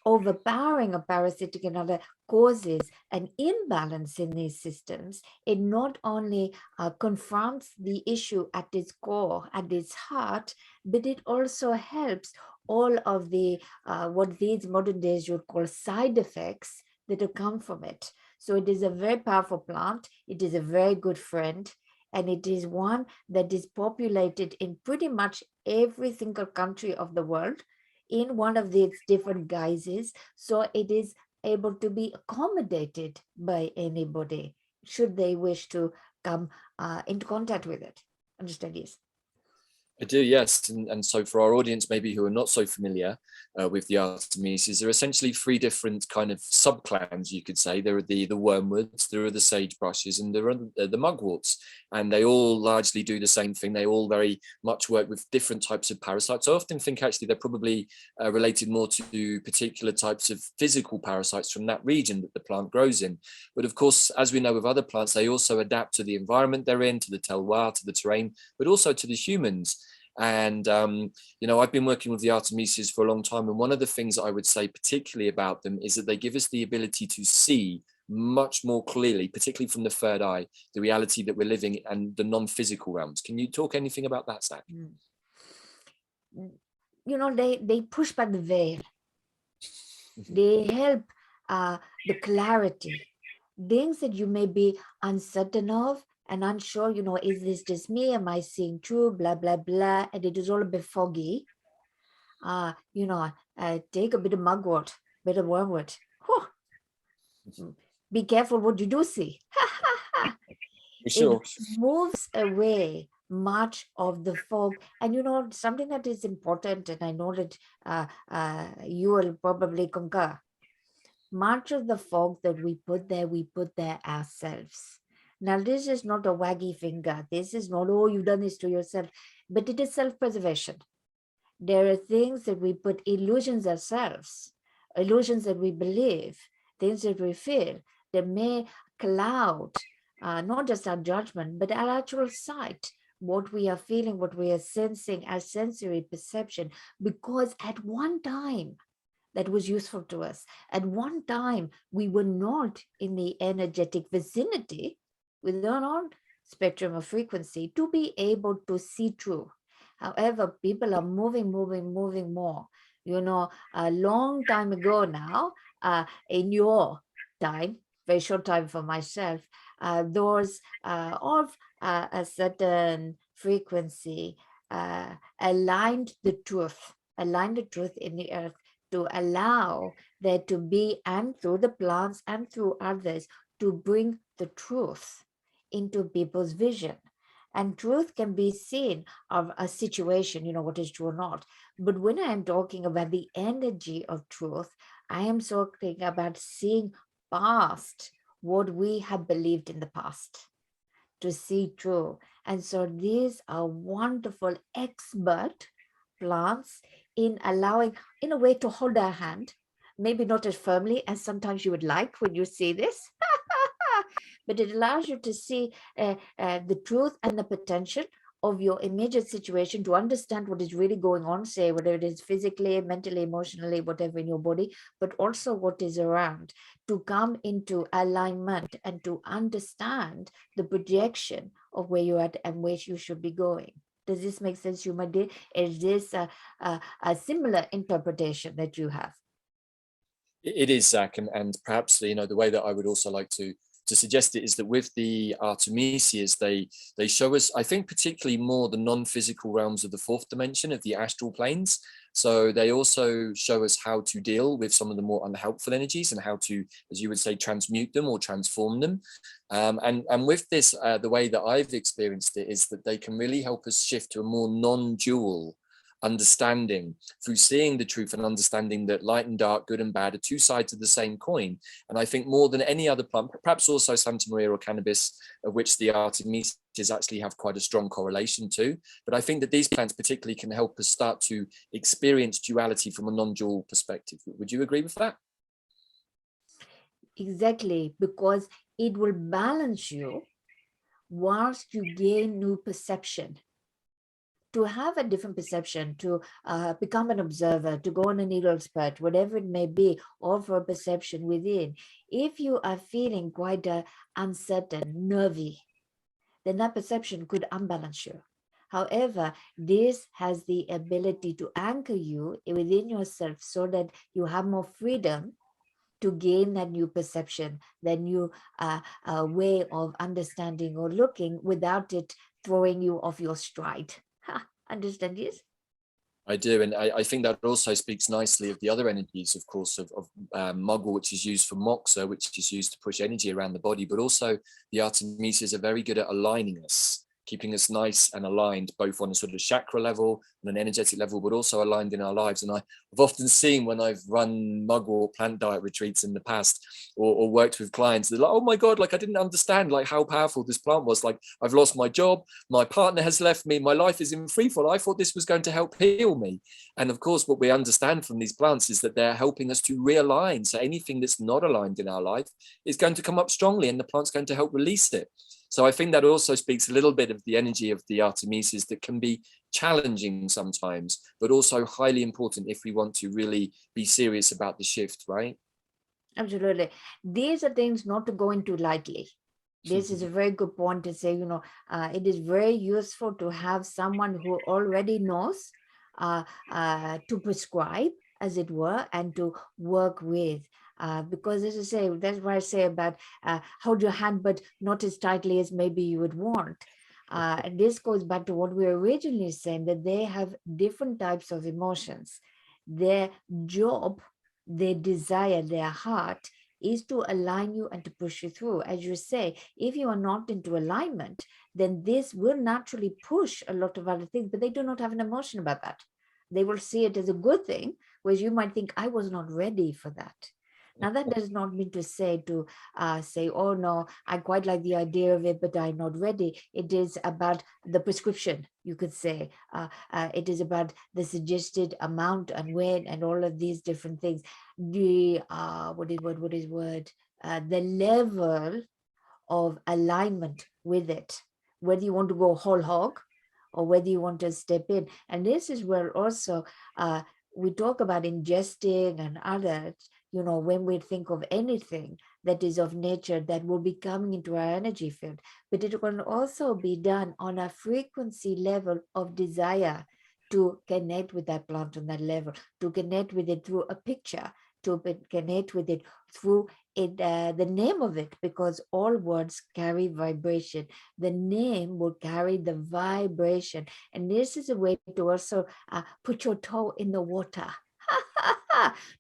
Speaker 2: overpowering of parasitic and other causes an imbalance in these systems. It not only confronts the issue at its core, at its heart, but it also helps all of the what these modern days you would call side effects that have come from it. So it is a very powerful plant. It is a very good friend. And it is one that is populated in pretty much every single country of the world in one of its different guises. So it is able to be accommodated by anybody should they wish to come into contact with it. Understand? Yes.
Speaker 1: I do, yes. And so for our audience, maybe who are not so familiar with the Artemisias, there are essentially three different kind of subclans, you could say. There are the wormwoods, there are the sagebrushes, and there are the mugworts. And they all largely do the same thing. They all very much work with different types of parasites. I often think actually they're probably related more to particular types of physical parasites from that region that the plant grows in. But of course, as we know with other plants, they also adapt to the environment they're in, to the terroir, to the terrain, but also to the humans. And, I've been working with the Artemisias for a long time. And one of the things that I would say particularly about them is that they give us the ability to see much more clearly, particularly from the third eye, the reality that we're living in and the non-physical realms. Can you talk anything about that, Zac?
Speaker 2: They push back the veil. They help the clarity. Things that you may be uncertain of and unsure, is this just me? Am I seeing true? Blah, blah, blah. And it is all a bit foggy. Take a bit of mugwort, bit of wormwood. Be careful what you do see.
Speaker 1: For sure.
Speaker 2: It moves away much of the fog. And something that is important, and I know that you will probably concur, much of the fog that we put there ourselves. Now, this is not a waggy finger. This is not, oh, you've done this to yourself, but it is self-preservation. There are things that we put illusions ourselves, illusions that we believe, things that we feel that may cloud not just our judgment, but our actual sight, what we are feeling, what we are sensing, our sensory perception, because at one time, that was useful to us. At one time, we were not in the energetic vicinity with our own spectrum of frequency to be able to see through. However, people are moving more. A long time ago now, in your time, very short time for myself, those of a certain frequency aligned the truth in the earth, to allow there to be, and through the plants and through others, to bring the truth into people's vision. And truth can be seen of a situation, what is true or not. But when I am talking about the energy of truth, I am talking about seeing past what we have believed in the past, to see through. And so these are wonderful expert plants in allowing, in a way, to hold our hand, maybe not as firmly as sometimes you would like when you see this, but it allows you to see the truth and the potential of your immediate situation, to understand what is really going on, say whether it is physically, mentally, emotionally, whatever in your body, but also what is around, to come into alignment and to understand the projection of where you're at and where you should be going. Does this make sense, you, my dear? Is this a similar interpretation that you have?
Speaker 1: It is, Zac, and perhaps the way that I would also like to suggest it is that with the Artemisias, they show us, I think, particularly more the non-physical realms of the fourth dimension of the astral planes. So they also show us how to deal with some of the more unhelpful energies and how to, as you would say, transmute them or transform them. And with this, the way that I've experienced it is that they can really help us shift to a more non-dual understanding through seeing the truth and understanding that light and dark, good and bad, are two sides of the same coin. And I think more than any other plant, perhaps also Santa Maria or Cannabis, of which the Artemisias actually have quite a strong correlation to, but I think that these plants particularly can help us start to experience duality from a non-dual perspective. Would you agree with that?
Speaker 2: Exactly, because it will balance you whilst you gain new perception. To have a different perception, to become an observer, to go on a needle spurt, whatever it may be, or for a perception within, if you are feeling quite uncertain, nervy, then that perception could unbalance you. However, this has the ability to anchor you within yourself so that you have more freedom to gain that new perception, that new way of understanding or looking without it throwing you off your stride. Understand this?
Speaker 1: I do, and I think that also speaks nicely of the other energies, of course, of Muggle, which is used for Moxa, which is used to push energy around the body, but also the Artemisias are very good at aligning us, keeping us nice and aligned, both on a sort of chakra level and an energetic level, but also aligned in our lives. And I've often seen when I've run Muggle or plant diet retreats in the past, or worked with clients, they're like, oh my God, like I didn't understand like how powerful this plant was. Like I've lost my job, my partner has left me, my life is in free fall. I thought this was going to help heal me. And of course, what we understand from these plants is that they're helping us to realign. So anything that's not aligned in our life is going to come up strongly, and the plant's going to help release it. So I think that also speaks a little bit of the energy of the Artemisias that can be challenging sometimes, but also highly important if we want to really be serious about the shift, right?
Speaker 2: Absolutely. These are things not to go into lightly. This is a very good point to say, it is very useful to have someone who already knows to prescribe, as it were, and to work with. Because as I say, that's what I say about hold your hand, but not as tightly as maybe you would want. And this goes back to what we were originally saying, that they have different types of emotions. Their job, their desire, their heart is to align you and to push you through. As you say, if you are not into alignment, then this will naturally push a lot of other things, but they do not have an emotion about that. They will see it as a good thing, whereas you might think, I was not ready for that. Now, that does not mean to say, oh no, I quite like the idea of it, but I'm not ready. It is about the prescription, you could say. It is about the suggested amount and when and all of these different things. The, the level of alignment with it, whether you want to go whole hog or whether you want to step in. And this is where also we talk about ingesting and others, when we think of anything that is of nature that will be coming into our energy field, but it can also be done on a frequency level of desire to connect with that plant on that level, to connect with it through a picture, to connect with it through it, the name of it, because all words carry vibration. The name will carry the vibration. And this is a way to also put your toe in the water.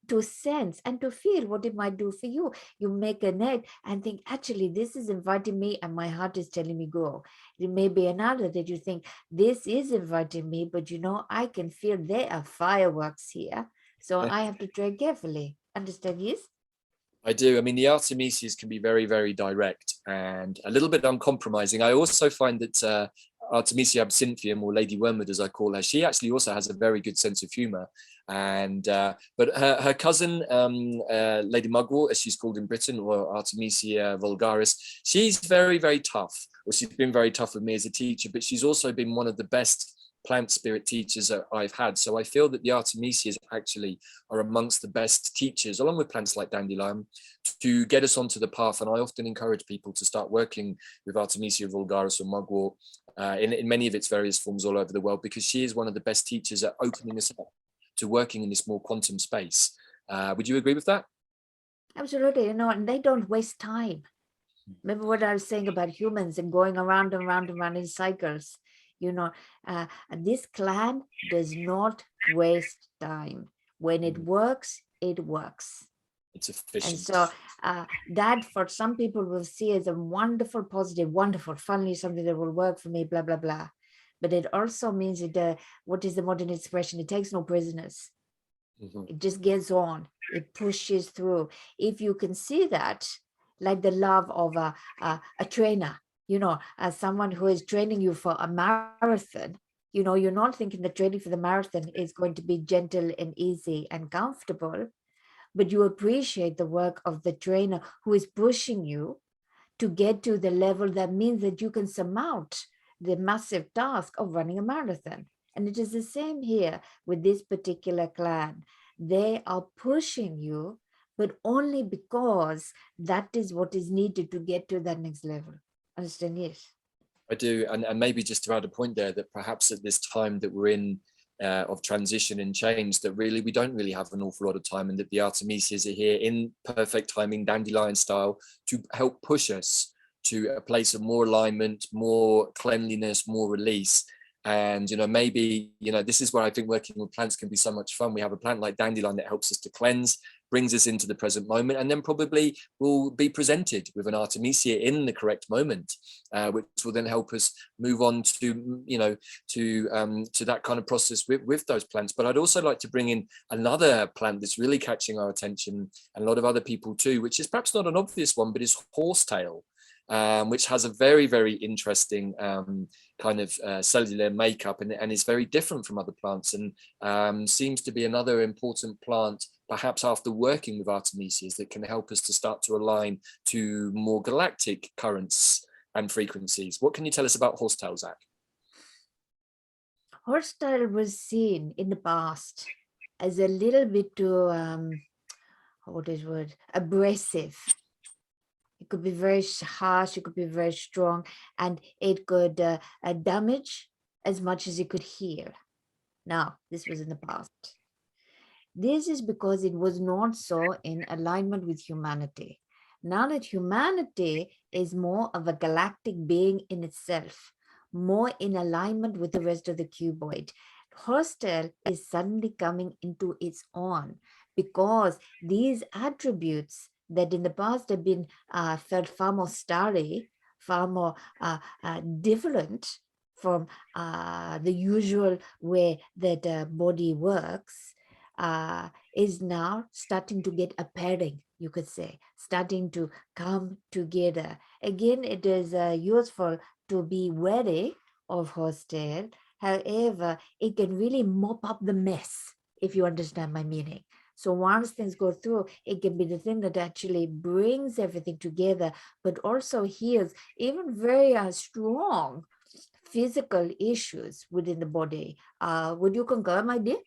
Speaker 2: To sense and to feel what it might do for you. You make a net and think, actually, this is inviting me and my heart is telling me go. It may be another that you think, this is inviting me, but I can feel there are fireworks here. So I have to tread carefully. Understand, yes?
Speaker 1: I do. I mean, the Artemisias can be very, very direct and a little bit uncompromising. I also find that Artemisia absinthium, or Lady Wormwood as I call her, she actually also has a very good sense of humor. And but her cousin, Lady Mugwort, as she's called in Britain, or Artemisia vulgaris, she's very, very tough. Well, she's been very tough with me as a teacher, but she's also been one of the best plant spirit teachers that I've had. So I feel that the Artemisias actually are amongst the best teachers, along with plants like Dandelion, to get us onto the path. And I often encourage people to start working with Artemisia vulgaris or mugwort in many of its various forms all over the world, because she is one of the best teachers at opening us up to working in this more quantum space. Would you agree with that?
Speaker 2: Absolutely, and they don't waste time. Remember what I was saying about humans and going around and around and around in cycles. This clan does not waste time. When it works, it works.
Speaker 1: It's efficient.
Speaker 2: And so that for some people will see as a wonderful, positive, wonderful, finally something that will work for me, blah, blah, blah. But it also means that, what is the modern expression? It takes no prisoners. It just gets on. It pushes through. If you can see that, like the love of a trainer, as someone who is training you for a marathon, you're not thinking the training for the marathon is going to be gentle and easy and comfortable, but you appreciate the work of the trainer who is pushing you to get to the level that means that you can surmount the massive task of running a marathon. And it is the same here with this particular clan. They are pushing you, but only because that is what is needed to get to that next level. Understand? Yes.
Speaker 1: I do. And maybe just to add a point there, that perhaps at this time that we're in of transition and change, that really we don't really have an awful lot of time, and that the Artemisias are here in perfect timing, Dandelion style, to help push us to a place of more alignment, more cleanliness, more release. And maybe this is where I think working with plants can be so much fun. We have a plant like Dandelion that helps us to cleanse, brings us into the present moment, and then probably will be presented with an Artemisia in the correct moment, which will then help us move on to to that kind of process with those plants. But I'd also like to bring in another plant that's really catching our attention, and a lot of other people too, which is perhaps not an obvious one, but is Horsetail. Which has a very, very interesting kind of cellular makeup, and is very different from other plants, and seems to be another important plant, perhaps after working with Artemisias, that can help us to start to align to more galactic currents and frequencies. What can you tell us about Horsetail, Zac?
Speaker 2: Horsetail was seen in the past as a little bit too, abrasive. It could be very harsh, it could be very strong, and it could damage as much as it could heal. Now, this was in the past. This is because it was not so in alignment with humanity. Now that humanity is more of a galactic being in itself, more in alignment with the rest of the cuboid, Horsetail is suddenly coming into its own, because these attributes that in the past have been felt far more starry, far more different from the usual way that body works, is now starting to get a pairing, you could say, starting to come together. Again, it is useful to be wary of Horsetail. However, it can really mop up the mess, if you understand my meaning. So once things go through, it can be the thing that actually brings everything together, but also heals even very strong physical issues within the body. Would you concur, my dear?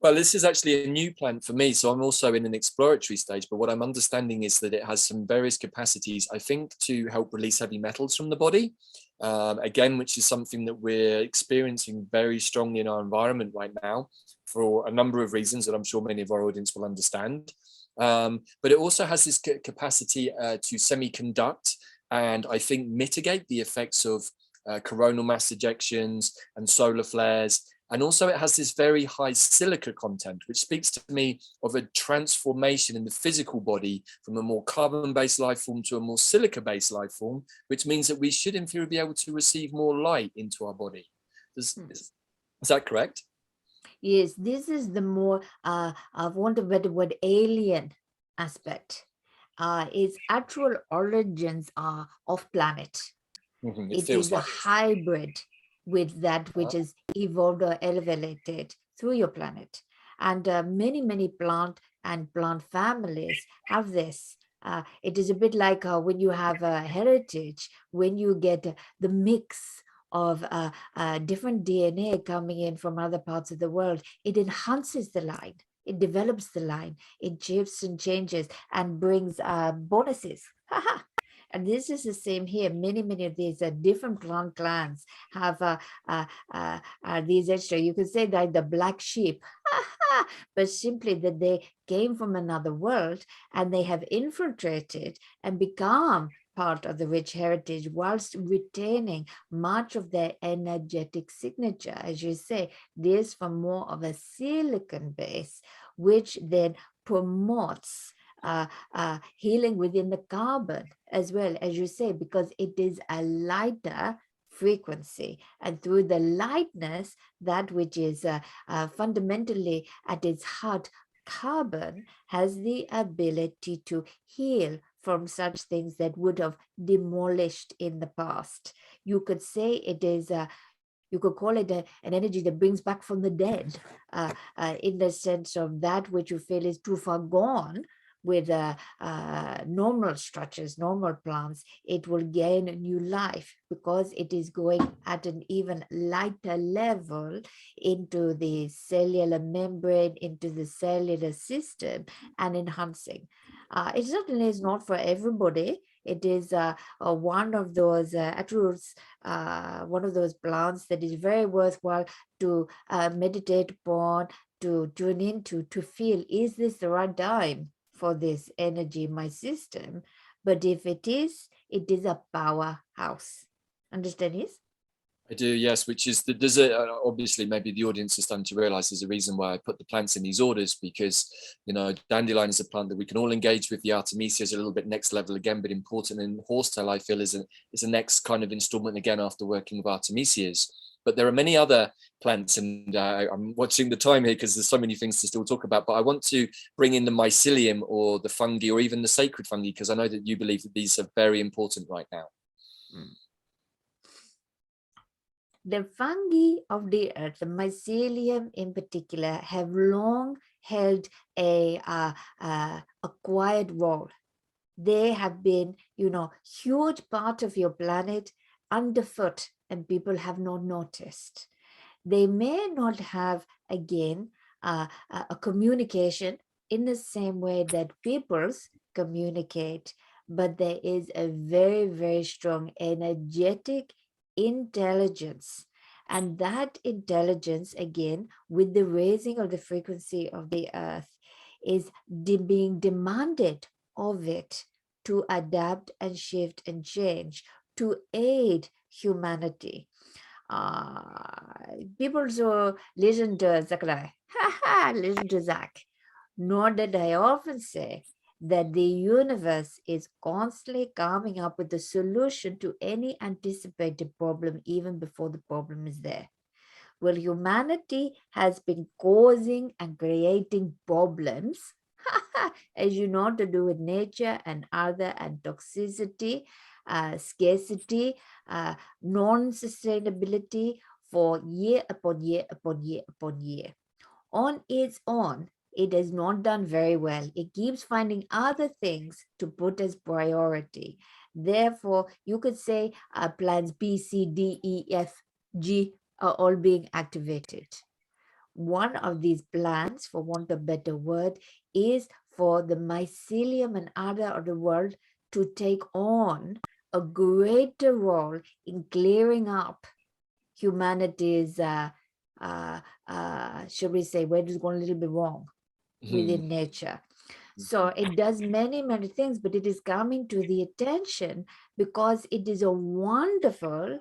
Speaker 1: Well, this is actually a new plant for me, so I'm also in an exploratory stage, but what I'm understanding is that it has some various capacities, I think, to help release heavy metals from the body, again, which is something that we're experiencing very strongly in our environment right now for a number of reasons that I'm sure many of our audience will understand. But it also has this capacity to semiconduct and I think mitigate the effects of coronal mass ejections and solar flares. And also it has this very high silica content, which speaks to me of a transformation in the physical body from a more carbon-based life form to a more silica-based life form, which means that we should in theory be able to receive more light into our body. Is that correct?
Speaker 2: Yes, this is the more, I want a better word, alien aspect. Its actual origins are off planet.
Speaker 1: It
Speaker 2: It
Speaker 1: feels
Speaker 2: is a
Speaker 1: like it.
Speaker 2: hybrid with that which
Speaker 1: Ah,
Speaker 2: is evolved or elevated through your planet. And many plant and plant families have this. It is a bit like when you have a heritage, when you get the mix of different DNA coming in from other parts of the world, it enhances the line. It develops the line. It shifts and changes and brings bonuses. And this is the same here. Many of these different plant clans have these extra. You could say that the black sheep, but simply that they came from another world and they have infiltrated and become part of the rich heritage whilst retaining much of their energetic signature. As you say, this from more of a silicon base, which then promotes healing within the carbon as well, as you say, because it is a lighter frequency, and through the lightness, that which is fundamentally at its heart carbon has the ability to heal from such things that would have demolished in the past. You could say it is you could call it an energy that brings back from the dead, in the sense of that which you feel is too far gone with normal structures, normal plants. It will gain new life because it is going at an even lighter level into the cellular membrane, into the cellular system, and enhancing. It certainly is not for everybody. It is one of those attributes, one of those plants that is very worthwhile to meditate upon, to tune into, to feel, is this the right time for this energy in my system? But if it is a powerhouse. Understand, yes?
Speaker 1: I do, yes, which is that there's a obviously maybe the audience is starting to realize there's a reason why I put the plants in these orders, because dandelion is a plant that we can all engage with. The Artemisia is a little bit next level again, but important. And horsetail, I feel, is a next kind of installment again after working with Artemisias. But there are many other plants, and I'm watching the time here because there's so many things to still talk about. But I want to bring in the mycelium or the fungi or even the sacred fungi, because I know that you believe that these are very important right now.
Speaker 2: Mm. The fungi of the earth, the mycelium in particular, have long held a quiet role. They have been, huge part of your planet underfoot, and people have not noticed. They may not have, again, a communication in the same way that peoples communicate, but there is a very strong energetic intelligence. And that intelligence, again, with the raising of the frequency of the earth, is being demanded of it to adapt and shift and change, to aid humanity. People so listen to Zacharia, listen to Zac. Nor that I often say that the universe is constantly coming up with a solution to any anticipated problem even before the problem is there. Well, humanity has been causing and creating problems, as you know, to do with nature and other, and toxicity, scarcity, non-sustainability for year upon year upon year upon year. On its own, it has not done very well. It keeps finding other things to put as priority. Therefore, you could say plans B, C, D, E, F, G are all being activated. One of these plans, for want of a better word, is for the mycelium and other of the world to take on a greater role in clearing up humanity's, should we say, where it is going a little bit wrong within nature. So it does many things, but it is coming to the attention because it is a wonderful,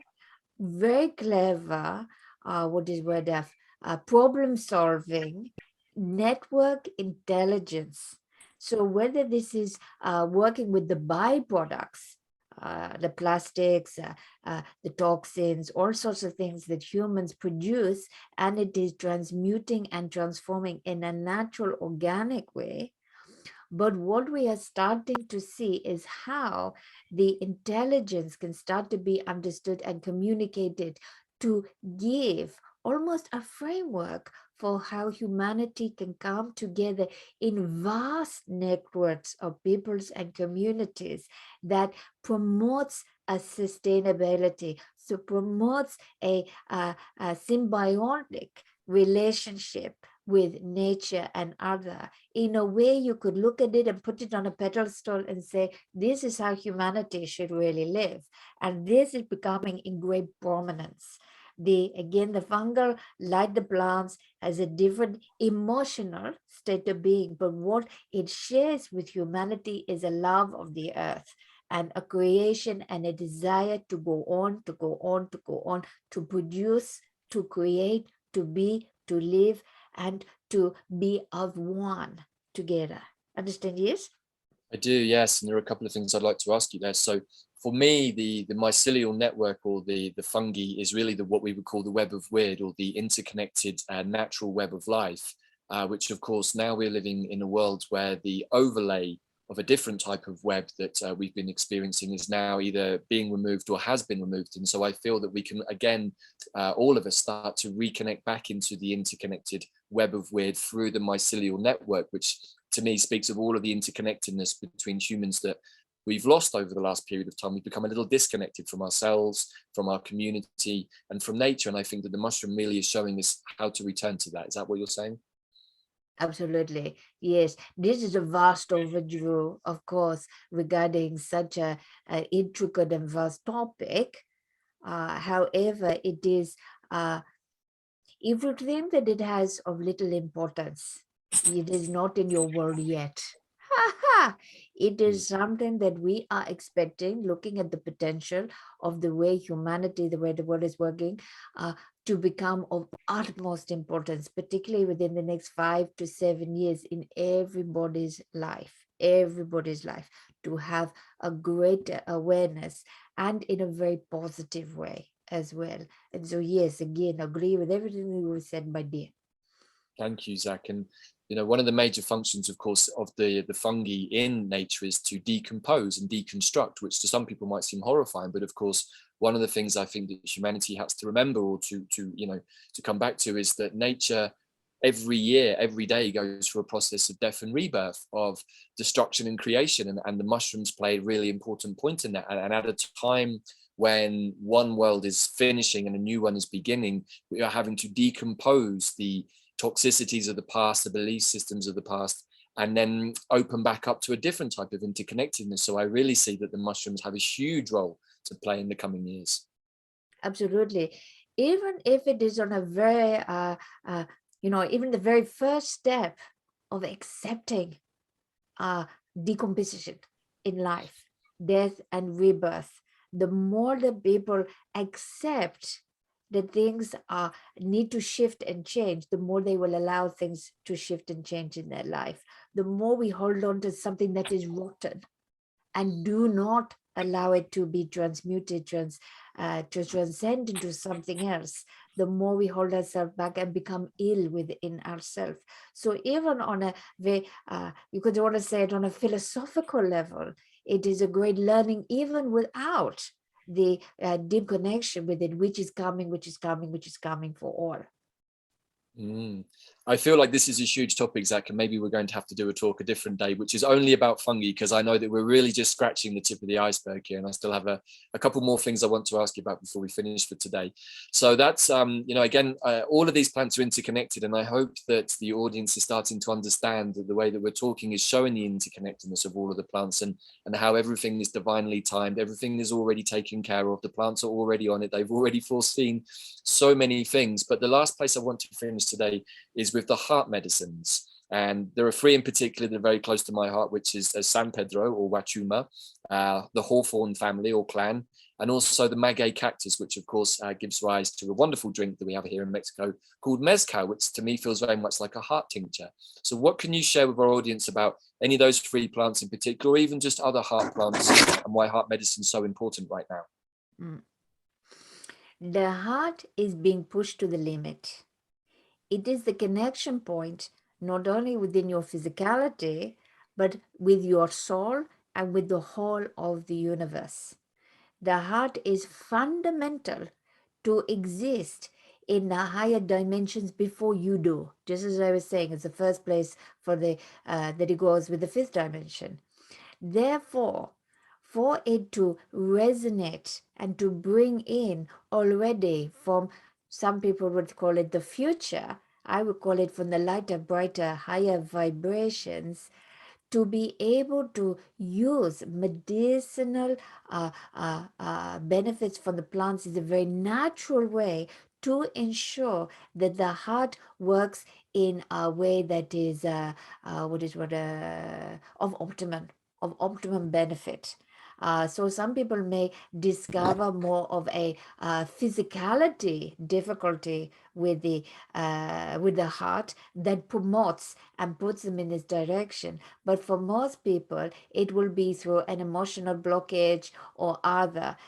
Speaker 2: very clever, problem solving network intelligence. So whether this is working with the byproducts, the plastics, the toxins, all sorts of things that humans produce, and it is transmuting and transforming in a natural, organic way, But what we are starting to see is how the intelligence can start to be understood and communicated to give almost a framework for how humanity can come together in vast networks of peoples and communities that promotes a sustainability, so promotes a symbiotic relationship with nature and other. In a way, you could look at it and put it on a pedestal and say, this is how humanity should really live. And this is becoming in great prominence. The fungal, like the plants, has a different emotional state of being, but what it shares with humanity is a love of the earth and a creation and a desire to go on, to go on, to go on, to produce, to create, to be, to live, and to be of one together. Understand, yes?
Speaker 1: I do, yes. And there are a couple of things I'd like to ask you there. So for me, the mycelial network, or the fungi, is really what we would call the web of weird, or the interconnected natural web of life, which of course now we're living in a world where the overlay of a different type of web that we've been experiencing is now either being removed or has been removed. And so I feel that we can, again, all of us start to reconnect back into the interconnected web of weird through the mycelial network, which to me speaks of all of the interconnectedness between humans that we've lost over the last period of time. We've become a little disconnected from ourselves, from our community, and from nature. And I think that the mushroom really is showing us how to return to that. Is that what you're saying?
Speaker 2: Absolutely. Yes. This is a vast overview, of course, regarding such a intricate and vast topic. However, it is, if you think that it has of little importance, it is not in your world yet. It is something that we are expecting, looking at the potential of the way humanity, the way the world is working, to become of utmost importance, particularly within the next 5 to 7 years in everybody's life, to have a greater awareness, and in a very positive way as well. And so, yes, again, agree with everything you said, my dear.
Speaker 1: Thank you, Zac. And one of the major functions, of course, of the fungi in nature is to decompose and deconstruct, which to some people might seem horrifying. But of course, one of the things I think that humanity has to remember, or to come back to, is that nature every year, every day, goes through a process of death and rebirth, of destruction and creation. And the mushrooms play a really important point in that. And at a time when one world is finishing and a new one is beginning, we are having to decompose the toxicities of the past, the belief systems of the past, and then open back up to a different type of interconnectedness. So I really see that the mushrooms have a huge role to play in the coming years.
Speaker 2: Absolutely. Even if it is on a very, even the very first step of accepting decomposition in life, death and rebirth, the more the people accept that things need to shift and change, the more they will allow things to shift and change in their life. The more we hold on to something that is rotten and do not allow it to be transmuted, to transcend into something else, the more we hold ourselves back and become ill within ourselves. So even on a very, you could want to say it on a philosophical level, it is a great learning even without the deep connection with it, which is coming for all.
Speaker 1: I feel like this is a huge topic, Zac, and maybe we're going to have to do a talk a different day, which is only about fungi, because I know that we're really just scratching the tip of the iceberg here, and I still have a couple more things I want to ask you about before we finish for today. So that's, again, all of these plants are interconnected, and I hope that the audience is starting to understand that the way that we're talking is showing the interconnectedness of all of the plants, and how everything is divinely timed, everything is already taken care of, the plants are already on it, they've already foreseen so many things. But the last place I want to finish today is with the heart medicines. And there are 3 in particular that are very close to my heart, which is San Pedro or Wachuma, the hawthorn family or clan, and also the maguey cactus, which of course gives rise to a wonderful drink that we have here in Mexico called mezcal, which to me feels very much like a heart tincture. So what can you share with our audience about any of those 3 plants in particular, or even just other heart plants, and why heart medicine is so important right now?
Speaker 2: The heart is being pushed to the limit. It is the connection point, not only within your physicality, but with your soul and with the whole of the universe. The heart is fundamental to exist in the higher dimensions before you do. Just as I was saying, it's the first place for the that it goes with the fifth dimension. Therefore, for it to resonate and to bring in already from, some people would call it the future, I would call it from the lighter, brighter, higher vibrations, to be able to use medicinal benefits from the plants is a very natural way to ensure that the heart works in a way that is of optimum benefit. So some people may discover more of a physicality difficulty with the heart that promotes and puts them in this direction. But for most people, it will be through an emotional blockage or other,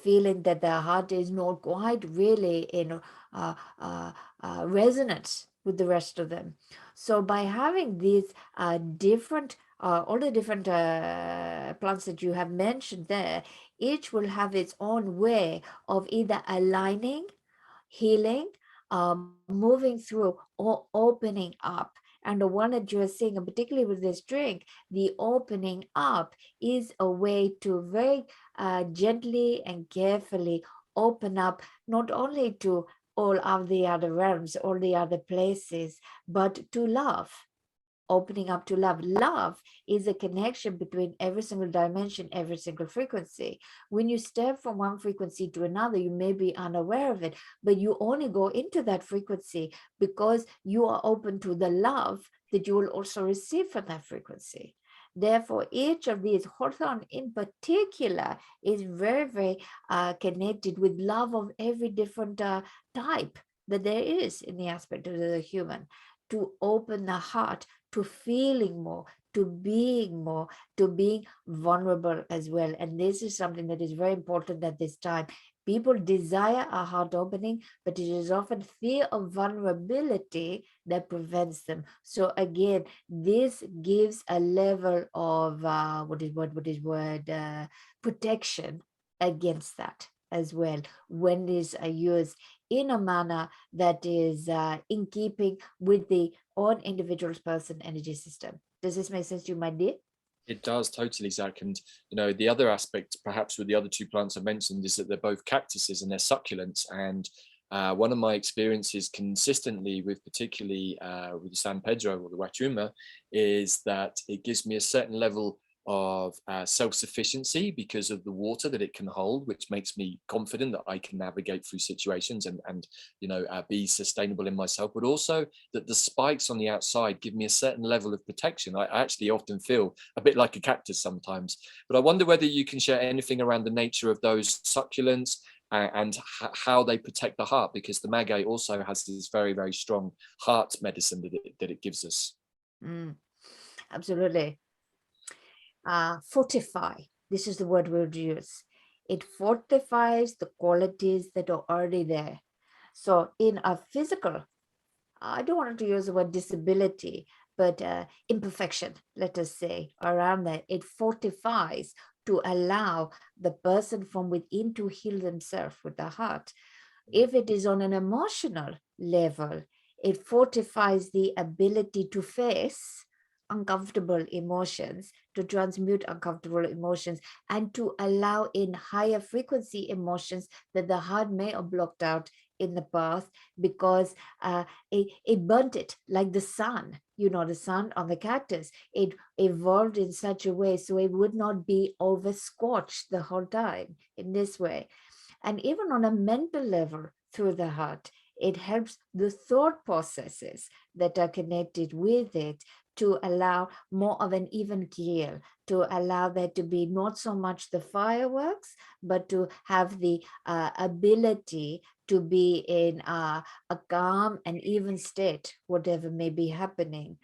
Speaker 2: feeling that their heart is not quite really in resonance with the rest of them. So by having these different all the different plants that you have mentioned there, each will have its own way of either aligning, healing, moving through, or opening up. And the one that you are seeing, and particularly with this drink, the opening up is a way to very gently and carefully open up, not only to all of the other realms, all the other places, but to love. Opening up to love. Love is a connection between every single dimension, every single frequency. When you step from one frequency to another, you may be unaware of it, but you only go into that frequency because you are open to the love that you will also receive from that frequency. Therefore, each of these, Hawthorne in particular, is very, very connected with love of every different type that there is in the aspect of the human, to open the heart to feeling more, to being more, to being vulnerable as well. And this is something that is very important at this time. People desire a heart opening, but it is often fear of vulnerability that prevents them. So again, this gives a level of protection against that as well, when it is used in a manner that is in keeping with the own individual's person energy system. Does this make sense to you, my dear?
Speaker 1: It does totally, Zac. And the other aspect, perhaps with the other two plants I mentioned, is that they're both cactuses and they're succulents. And one of my experiences consistently with, particularly with the San Pedro or the Huachuma, is that it gives me a certain level of self-sufficiency because of the water that it can hold, which makes me confident that I can navigate through situations and be sustainable in myself, but also that the spikes on the outside give me a certain level of protection. I actually often feel a bit like a cactus sometimes, but I wonder whether you can share anything around the nature of those succulents and how they protect the heart, because the maguey also has this very, very strong heart medicine that it gives us.
Speaker 2: Absolutely. Fortify, this is the word we'll use. It fortifies the qualities that are already there. So in a physical, I don't want to use the word disability, but imperfection, let us say, around that, it fortifies to allow the person from within to heal themselves with the heart. If it is on an emotional level, it fortifies the ability to face uncomfortable emotions, to transmute uncomfortable emotions, and to allow in higher frequency emotions that the heart may have blocked out in the past because it burnt it, like the sun, the sun on the cactus. It evolved in such a way so it would not be over scorched the whole time in this way. And even on a mental level, through the heart, it helps the thought processes that are connected with it to allow more of an even keel, to allow there to be not so much the fireworks, but to have the ability to be in a calm and even state, whatever may be happening.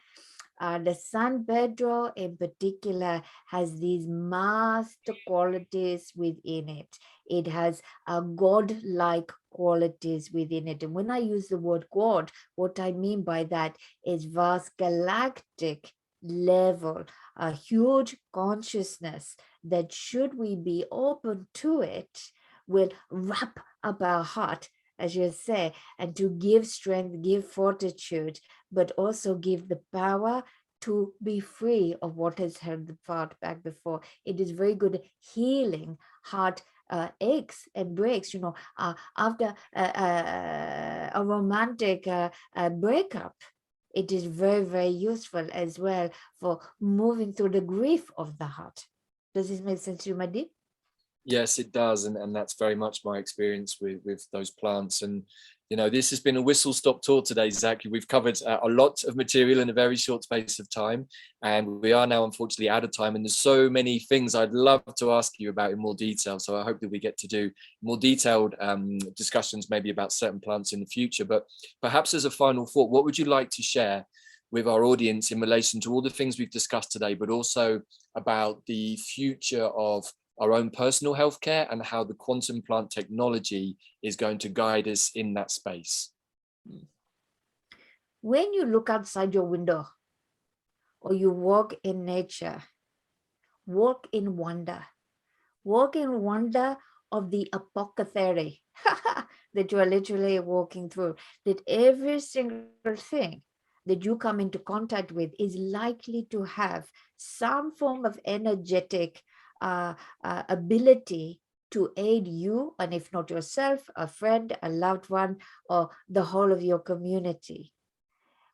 Speaker 2: The San Pedro in particular has these master qualities within it. It has God-like qualities within it. And when I use the word God, what I mean by that is vast galactic level, a huge consciousness that, should we be open to it, will wrap up our heart, as you say, and to give strength, give fortitude, but also give the power to be free of what has held the heart back before. It is very good healing heart aches and breaks, after a romantic breakup. It is very, very useful as well for moving through the grief of the heart. Does this make sense to you, Madhi?
Speaker 1: Yes, it does, and that's very much my experience with those plants. And this has been a whistle-stop tour today, Zac. We've covered a lot of material in a very short space of time, and we are now unfortunately out of time. And there's so many things I'd love to ask you about in more detail. So I hope that we get to do more detailed discussions, maybe about certain plants in the future. But perhaps as a final thought, what would you like to share with our audience in relation to all the things we've discussed today, but also about the future of our own personal healthcare and how the quantum plant technology is going to guide us in that space?
Speaker 2: When you look outside your window or you walk in nature, walk in wonder of the apothecary that you are literally walking through, that every single thing that you come into contact with is likely to have some form of energetic ability to aid you, and if not yourself, a friend, a loved one, or the whole of your community.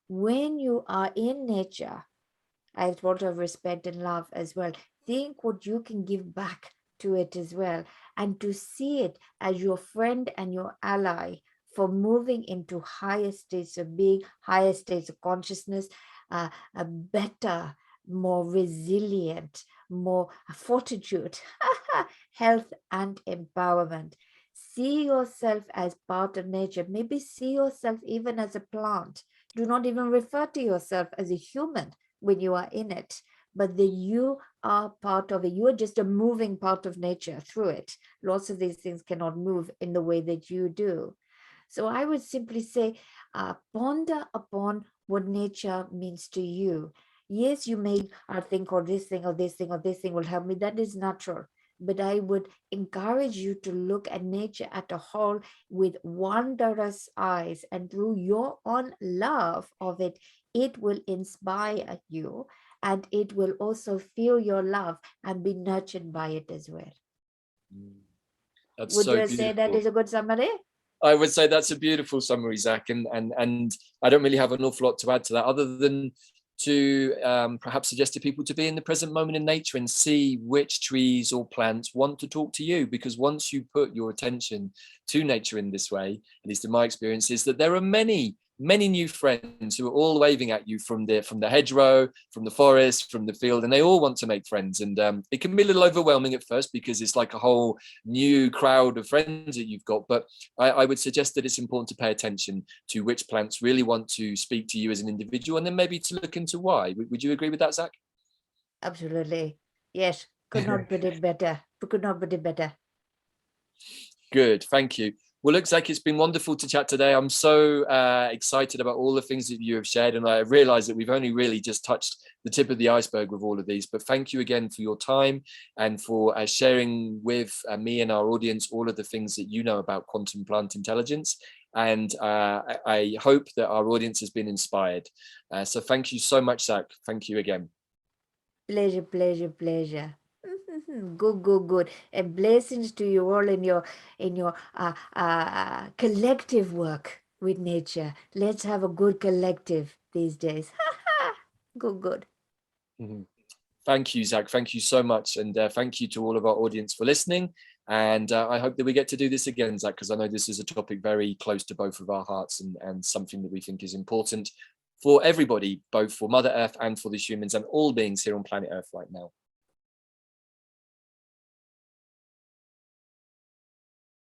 Speaker 2: When you are in nature, I have thought of respect and love as well. Think what you can give back to it as well, and to see it as your friend and your ally for moving into higher states of being, higher states of consciousness, a better, more resilient, more fortitude, health and empowerment. See yourself as part of nature. Maybe see yourself even as a plant. Do not even refer to yourself as a human when you are in it, but that you are part of it. You are just a moving part of nature through it. Lots of these things cannot move in the way that you do. So I would simply say, ponder upon what nature means to you. Yes, you may think, or this thing, or this thing, or this thing will help me. That is natural. But I would encourage you to look at nature at a whole with wondrous eyes, and through your own love of it, it will inspire you, and it will also feel your love and be nurtured by it as well.
Speaker 1: That's
Speaker 2: Would
Speaker 1: so
Speaker 2: you
Speaker 1: beautiful.
Speaker 2: say that is a good summary?
Speaker 1: I would say that's a beautiful summary, Zac, and I don't really have an awful lot to add to that, other than to perhaps suggest to people to be in the present moment in nature and see which trees or plants want to talk to you. Because once you put your attention to nature in this way, at least in my experience, is that there are many new friends who are all waving at you from the hedgerow, from the forest, from the field, and they all want to make friends. And it can be a little overwhelming at first because it's like a whole new crowd of friends that you've got. But I would suggest that it's important to pay attention to which plants really want to speak to you as an individual, and then maybe to look into why. Would you agree with that, Zac?
Speaker 2: Absolutely. Yes. Could not put it better. Could not put it better.
Speaker 1: Good. Thank you. Well, look, Zac, it's been wonderful to chat today. I'm so excited about all the things that you have shared, and I realize that we've only really just touched the tip of the iceberg with all of these. But thank you again for your time and for sharing with me and our audience all of the things that you know about quantum plant intelligence. And I hope that our audience has been inspired. So thank you so much, Zac. Thank you again.
Speaker 2: Pleasure, pleasure, pleasure. Good. And blessings to you all in your collective work with nature. Let's have a good collective these days. Good.
Speaker 1: Mm-hmm. Thank you, Zac. Thank you so much. And thank you to all of our audience for listening. And I hope that we get to do this again, Zac, because I know this is a topic very close to both of our hearts, and something that we think is important for everybody, both for Mother Earth and for the humans and all beings here on planet Earth right now.